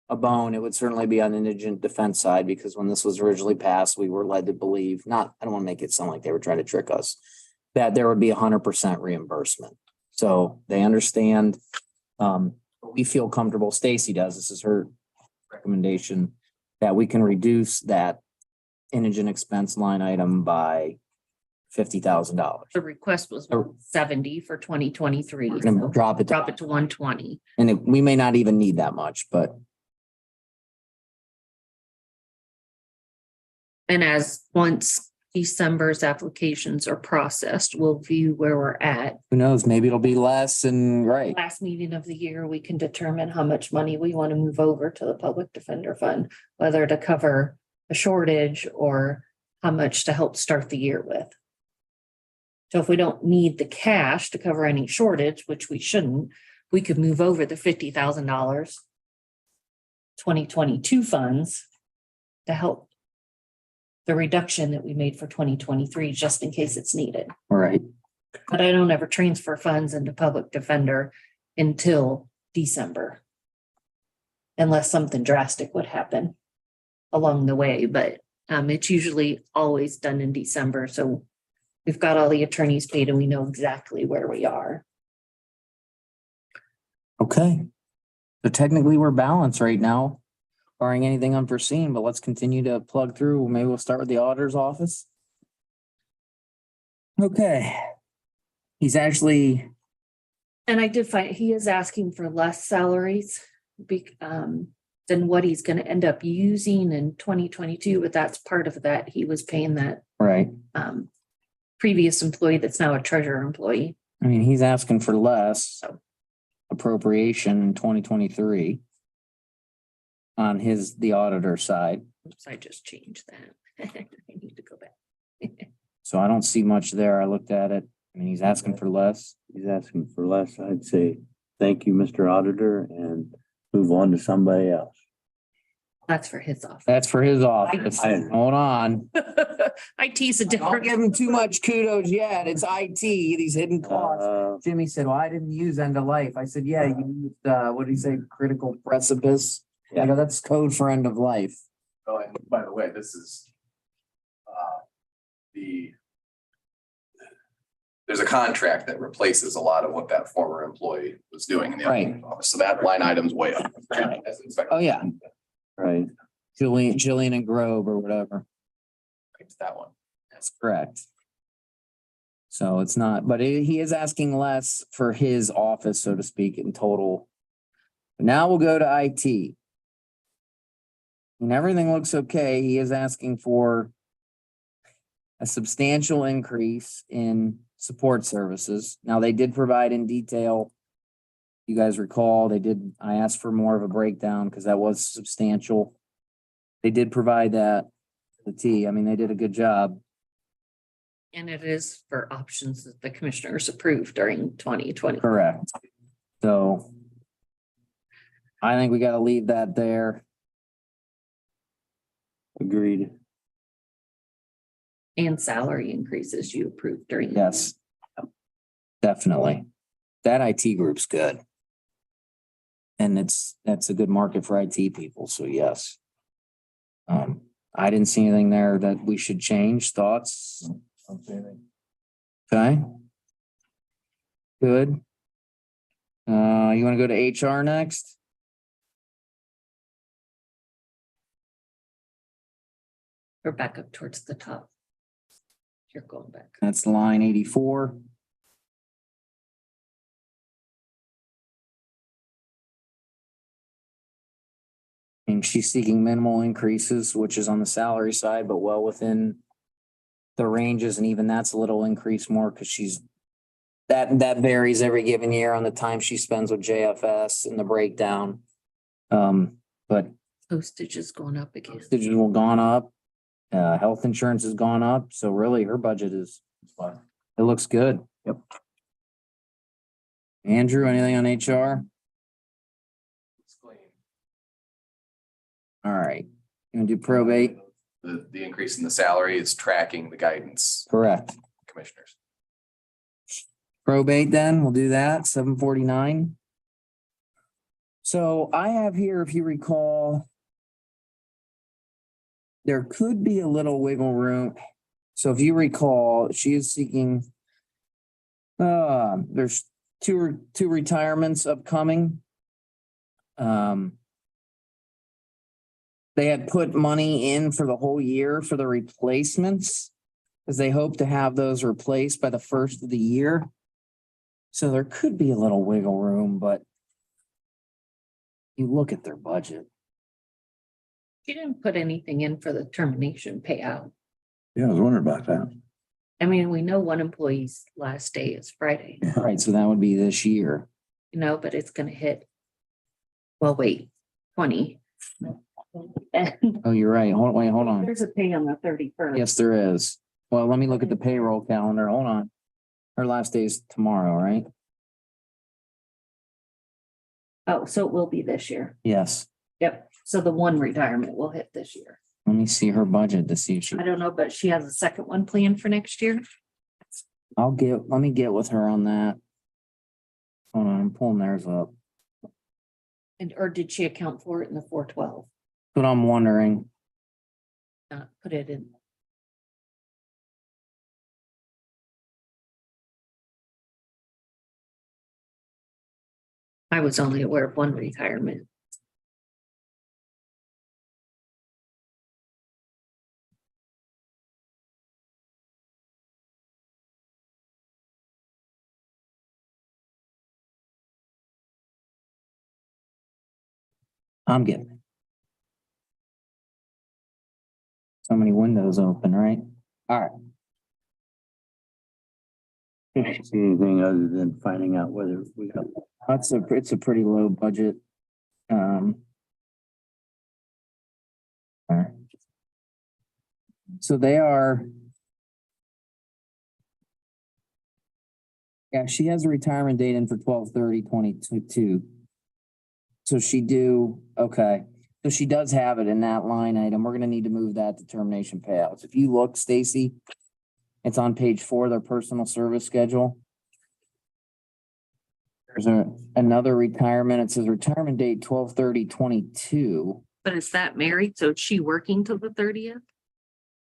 a bone, it would certainly be on the indigent defense side, because when this was originally passed, we were led to believe, I don't want to make it sound like they were trying to trick us, that there would be 100% reimbursement. So they understand. We feel comfortable, Stacy does, this is her recommendation, that we can reduce that indigent expense line item by $50,000. The request was 70 for 2023. We're gonna drop it to 120. and we may not even need that much, but And as once December's applications are processed, we'll view where we're at. who knows, maybe it'll be less and right. Last meeting of the year, we can determine how much money we want to move over to the Public Defender Fund, whether to cover a shortage or how much to help start the year with. So if we don't need the cash to cover any shortage, which we shouldn't, we could move over the $50,000 2022 funds to help the reduction that we made for 2023, just in case it's needed. All right. But I don't ever transfer funds into public defender until December. Unless something drastic would happen along the way, but it's usually always done in December. So we've got all the attorneys paid and we know exactly where we are. Okay. So technically we're balanced right now, barring anything unforeseen, but let's continue to plug through. Maybe we'll start with the auditor's office. Okay. He's actually And I did find he is asking for less salaries than what he's gonna end up using in 2022, but that's part of that. He was paying that Right. previous employee that's now a treasurer employee. I mean, he's asking for less appropriation in 2023 on the auditor side. Oops, I just changed that. I need to go back. So I don't see much there. I looked at it. I mean, he's asking for less. He's asking for less. I'd say, thank you, Mr. Auditor, and move on to somebody else. That's for his office. That's for his office. Hold on. IT's a Don't different. give him too much kudos yet. It's IT, these hidden costs. Jimmy said, well, I didn't use end of life. I said, yeah, you used, what did he say? Critical precipice. I go, that's code for end of life. Oh, and by the way, this is there's a contract that replaces a lot of what that former employee was doing in the Right. office. So that line item's way up. As inspector. Oh, yeah. Right. Jillian and Grove or whatever. That one. That's correct. So it's not, but he is asking less for his office, so to speak, in total. Now we'll go to IT. And everything looks okay. He is asking for a substantial increase in support services. Now, they did provide in detail. You guys recall, I asked for more of a breakdown because that was substantial. They did provide that, the T. I mean, they did a good job. And it is for options that the commissioners approved during 2020. Correct. So I think we got to leave that there. Agreed. And salary increases you approved during. Yes. Definitely. That IT group's good. And that's a good market for IT people. So yes. I didn't see anything there that we should change. Thoughts? Okay. Good. You want to go to HR next? We're back up towards the top. You're going back. That's line 84. And she's seeking minimal increases, which is on the salary side, but well within the ranges, and even that's a little increase more because that varies every given year on the time she spends with JFS and the breakdown. But Postage is going up again. digital gone up, health insurance has gone up, so really her budget it looks good. Yep. Andrew, anything on HR? All right, you gonna do probate? The increase in the salary is tracking the guidance Correct. commissioners. Probate then, we'll do that, 749. So I have here, if you recall, there could be a little wiggle room. So if you recall, she is seeking, there's two retirements upcoming. They had put money in for the whole year for the replacements because they hope to have those replaced by the first of the year. So there could be a little wiggle room, but you look at their budget. She didn't put anything in for the termination payout. Yeah, I was wondering about that. I mean, we know one employee's last day is Friday, Right, so that would be this year. but it's gonna hit. Well, wait, 20. Oh, you're right. Hold on. There's a pay on the 31st. Yes, there is. Well, let me look at the payroll calendar. Hold on. Her last day is tomorrow, right? Oh, so it will be this year. Yes. Yep. So the one retirement will hit this year. Let me see her budget to see if she, I don't know, but she has a second one planned for next year. let me get with her on that. Hold on, I'm pulling theirs up. Or did she account for it in the 412? But I'm wondering. Put it in. I was only aware of one retirement. I'm getting it. So many windows open, right? All right. Can't see anything other than finding out whether we got. It's a pretty low budget. All right. So they are. Yeah, she has a retirement date in for 12/30/22. So she okay. So she does have it in that line item. We're gonna need to move that to termination payouts. If you look, Stacy, it's on page 4, their personal service schedule. There's another retirement. It says retirement date 12/30/22. But is that married? So is she working till the 30th?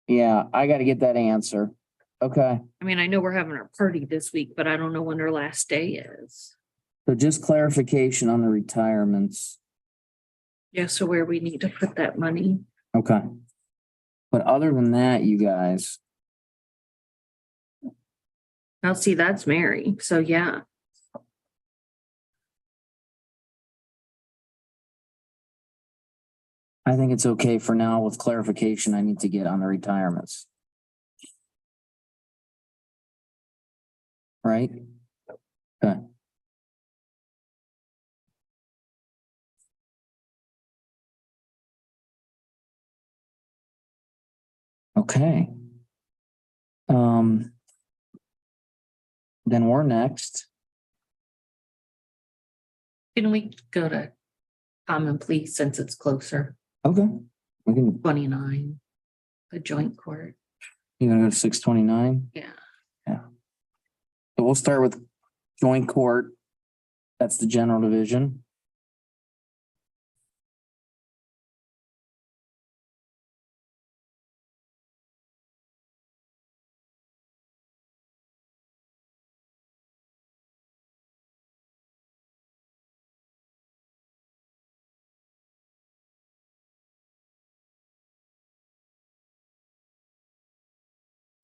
Yeah, I gotta get that answer. Okay, I mean, I know we're having our party this week, but I don't know when her last day is. so just clarification on the retirements. Yeah, so where we need to put that money. Okay. But other than that, you guys, Now, see, that's Mary. So yeah, I think it's okay for now with clarification I need to get on the retirements. Right? Okay. Okay. Then we're next. can we go to common please since it's closer? Okay. We can, 29, the joint court. you gonna go to 629? Yeah. So we'll start with joint court. That's the general division.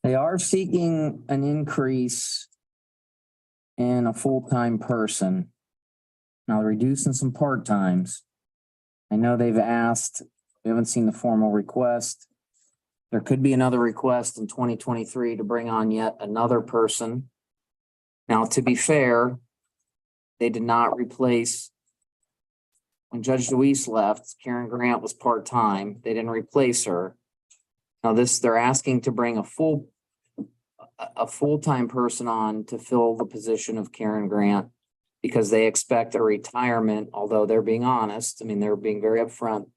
They are seeking an increase in a full-time person. Now they're reducing some part-times. I know they've asked, we haven't seen the formal request. There could be another request in 2023 to bring on yet another person. Now, to be fair, they did not replace. When Judge Deweese left, Karen Grant was part-time. They didn't replace her. Now they're asking to bring a full-time person on to fill the position of Karen Grant because they expect a retirement, although they're being honest. I mean, they're being very upfront.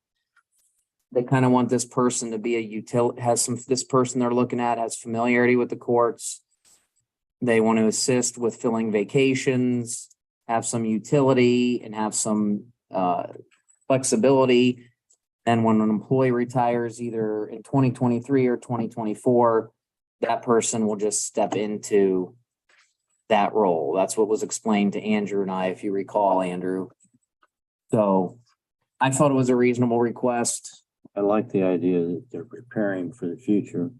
They kind of want this person to be this person they're looking at has familiarity with the courts. They want to assist with filling vacations, have some utility and have some flexibility. And when an employee retires either in 2023 or 2024, that person will just step into that role. That's what was explained to Andrew and I, if you recall, Andrew. So I thought it was a reasonable request. I like the idea that they're preparing for the future.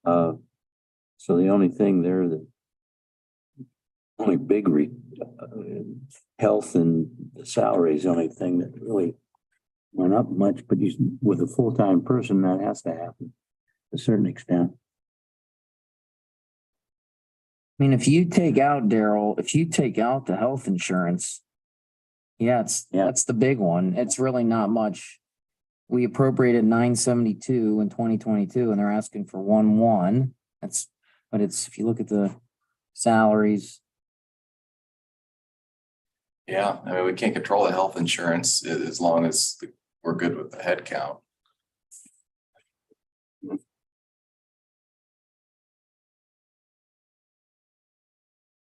So the only thing there that only big health and the salary is the only thing that really went up much, but with a full-time person, that has to happen to a certain extent. I mean, if you take out, Daryl, the health insurance, that's the big one. It's really not much. We appropriated 972 in 2022 and they're asking for 1.1. But if you look at the salaries. Yeah, I mean, we can't control the health insurance as long as we're good with the head count.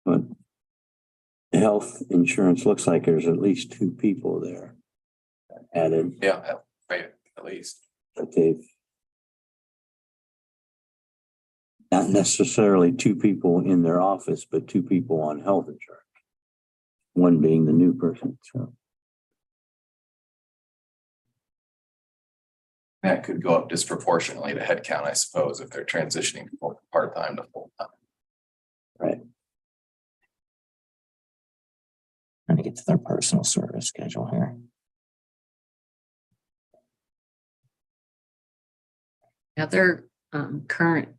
But the health insurance looks like there's at least 2 people there added. Yeah, right, at least. But they've not necessarily 2 people in their office, but 2 people on health insurance. One being the new person, so. That could go up disproportionately to head count, I suppose, if they're transitioning from part-time to full-time. Right. Trying to get to their personal service schedule here. Now their current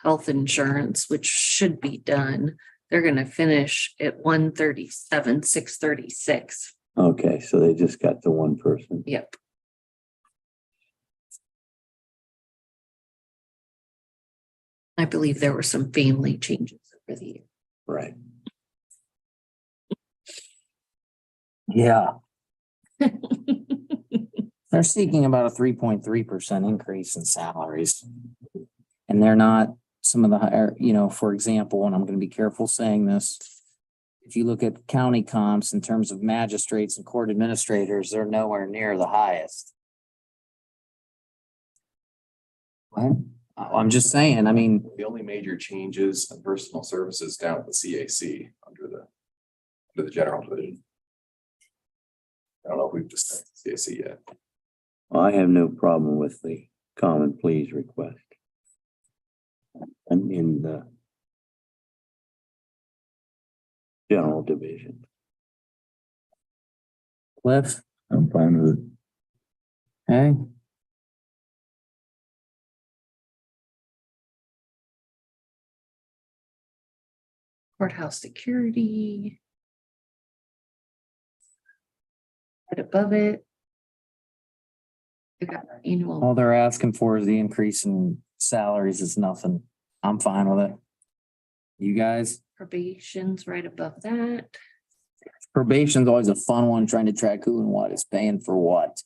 health insurance, which should be done, they're gonna finish at 137, 636. Okay, so they just got the one person. Yep. I believe there were some family changes over the year. Right. Yeah, they're seeking about a 3.3% increase in salaries. And they're not some of the higher, for example, and I'm gonna be careful saying this. If you look at county comps in terms of magistrates and court administrators, they're nowhere near the highest. What? I'm just saying, I mean, The only major changes in personal services down at the CAC under the general division. I don't know if we've discussed CAC yet. Well, I have no problem with the common pleas request. And in the general division. Cliff, I'm fine with it. okay, Courthouse security. Right above it. We got our annual, all they're asking for is the increase in salaries is nothing. I'm fine with it. You guys, probation's right above that. probation's always a fun one, trying to track who and what is paying for what.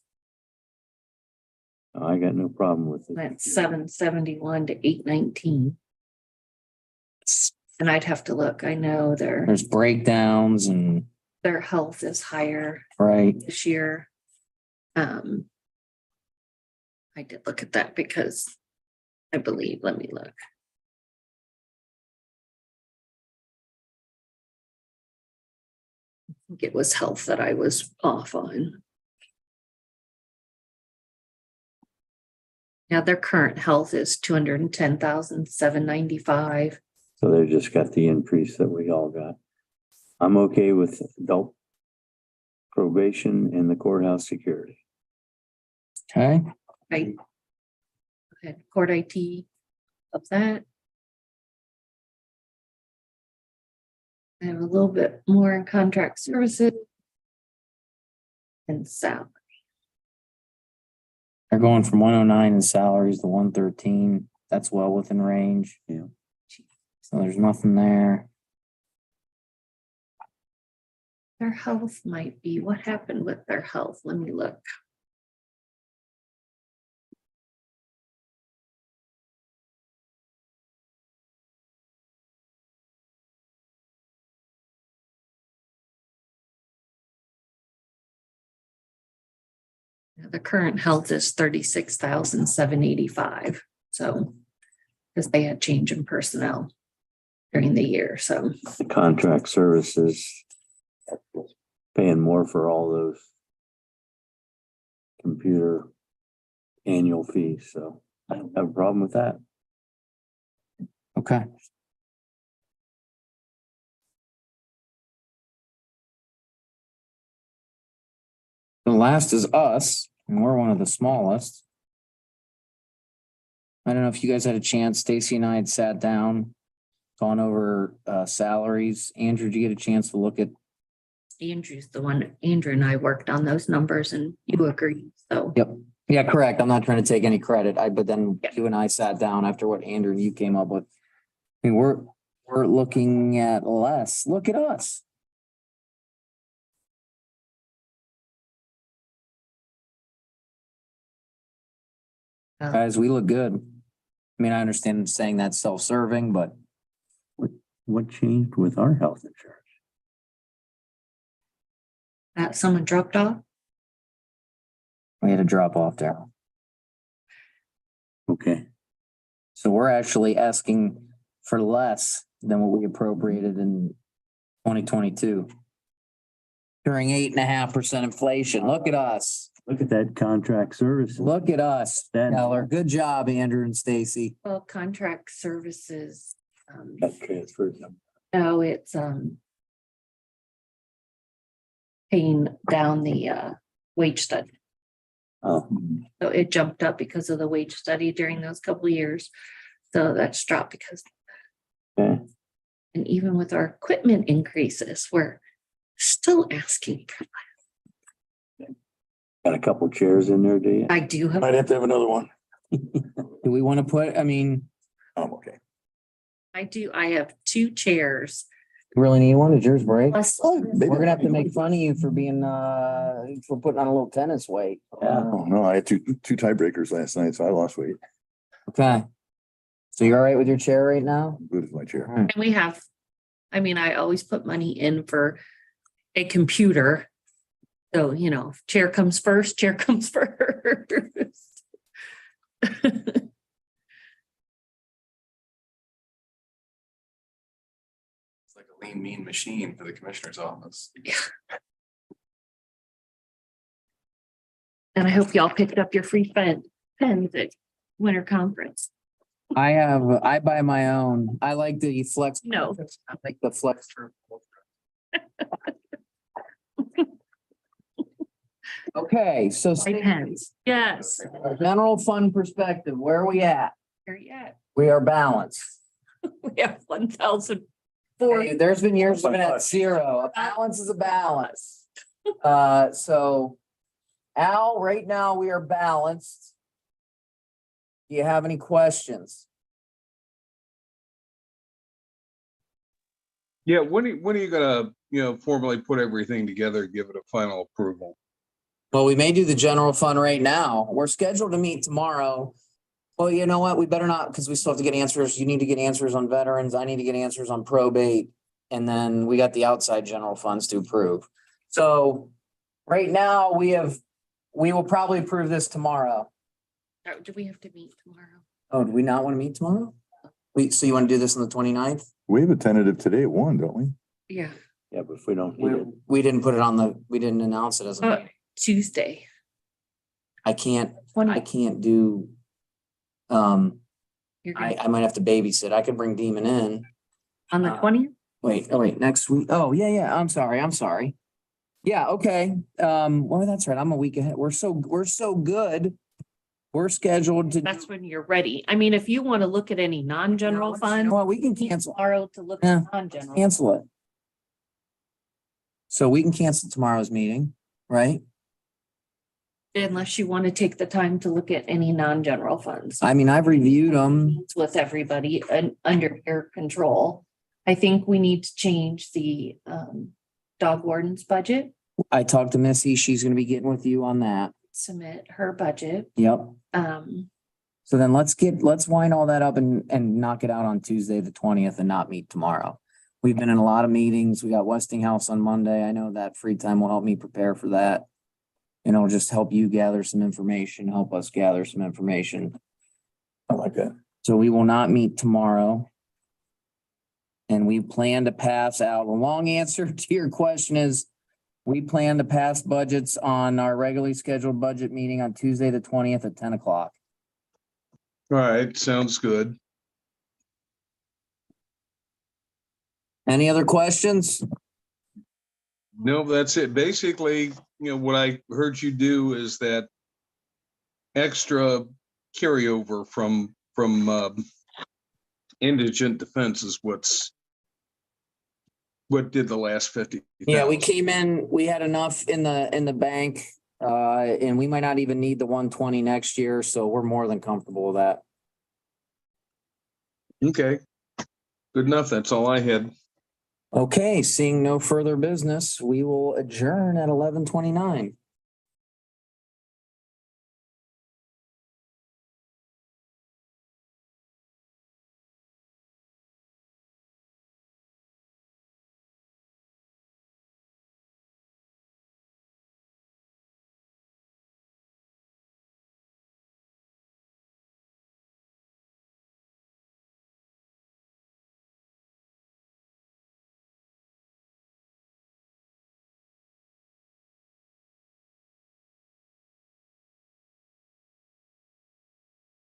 I got no problem with it. That's 771 to 819. And I'd have to look. I know There's breakdowns and, their health is higher right, this year. I did look at that because I believe, let me look. I think it was health that I was off on. Now their current health is 210,795. So they just got the increase that we all got. I'm okay with adult probation and the courthouse security. okay, I had court IT of that. I have a little bit more in contract services. And salary. they're going from 109 in salaries to 113. That's well within range. Yeah. So there's nothing there. Their health might be, what happened with their health? Let me look. The current health is 36,785. So, because they had change in personnel during the year, so. The contract services paying more for all those computer annual fees, so I don't have a problem with that. Okay. The last is us, and we're one of the smallest. I don't know if you guys had a chance, Stacy and I had sat down, gone over salaries. Andrew, did you get a chance to look at? Andrew's the one, Andrew and I worked on those numbers and you agreed, so. Yep. Yeah, correct. I'm not trying to take any credit. But then you and I sat down after what Andrew and you came up with. I mean, we're looking at less. Look at us. Guys, we look good. I mean, I understand saying that's self-serving, but What changed with our health insurance? That someone dropped off? we had a drop off there. Okay, So we're actually asking for less than what we appropriated in 2022. During 8.5% inflation. Look at us. look at that contract services. Look at us. That- Keller. Good job, Andrew and Stacy. Well, contract services, That transfers them. no, it's paying down the wage study. Oh, So it jumped up because of the wage study during those couple of years. So that's dropped because, okay. and even with our equipment increases, we're still asking. Got a couple chairs in there, do you? I do have, Might have to have another one. Do we want to put, I mean, Okay. I have 2 chairs you really need one? Did yours break? plus. We're gonna have to make fun of you for being, for putting on a little tennis weight. Yeah. Oh, no, I had two tiebreakers last night, so I lost weight. Okay. So you're all right with your chair right now? Good as my chair. And we have, I mean, I always put money in for a computer. So, you know, chair comes first, chair comes first. It's like a lean, mean machine for the commissioner's office. And I hope y'all picked up your free pens at winter conference. I buy my own. I like the flex. No. I like the flex. Okay, so My pens. Yes. general fund perspective, where are we at? Where you at? We are balanced. We have 1,004. Hey, there's been years we've been at 0. A balance is a balance. So Al, right now we are balanced. Do you have any questions? Yeah, when are you gonna, formally put everything together, give it a final approval? Well, we may do the general fund right now. We're scheduled to meet tomorrow. Well, you know what? We better not, because we still have to get answers. You need to get answers on veterans. I need to get answers on probate. And then we got the outside general funds to approve. So right now we will probably approve this tomorrow. Do we have to meet tomorrow? Oh, do we not want to meet tomorrow? So you want to do this on the 29th? We have a tentative today at 1, don't we? Yeah. Yeah, but if we don't hit it, We didn't put it on we didn't announce it as a, Tuesday. I can't When do, I you're might have to babysit. I could bring Demon in. on the 20th? Wait, next week. Oh, yeah. I'm sorry. Yeah, okay. Well, that's right. I'm a week ahead. We're so good. We're scheduled to. That's when you're ready. I mean, if you want to look at any non-general funds. Well, we can cancel, Tomorrow to look Yeah. at non-general. cancel it. So we can cancel tomorrow's meeting, right? Unless you want to take the time to look at any non-general funds. I mean, I've reviewed them. It's with everybody and under your control. I think we need to change the dog warden's budget, I talked to Missy. She's gonna be getting with you on that. submit her budget. Yep. Um, So then let's wind all that up and knock it out on Tuesday, the 20th, and not meet tomorrow. We've been in a lot of meetings. We got Westinghouse on Monday. I know that free time will help me prepare for that. And it'll just help you gather some information, help us gather some information. I like that. So we will not meet tomorrow. And we plan to pass out. A long answer to your question is we plan to pass budgets on our regularly scheduled budget meeting on Tuesday, the 20th at 10 o'clock. All right, sounds good. Any other questions? No, that's it. Basically, what I heard you do is that extra carryover from indigent defense is what did the last 50. Yeah, we came in, we had enough in the bank, and we might not even need the 120 next year, so we're more than comfortable with that. Okay, good enough. That's all I had. Okay, seeing no further business, we will adjourn at 11:29.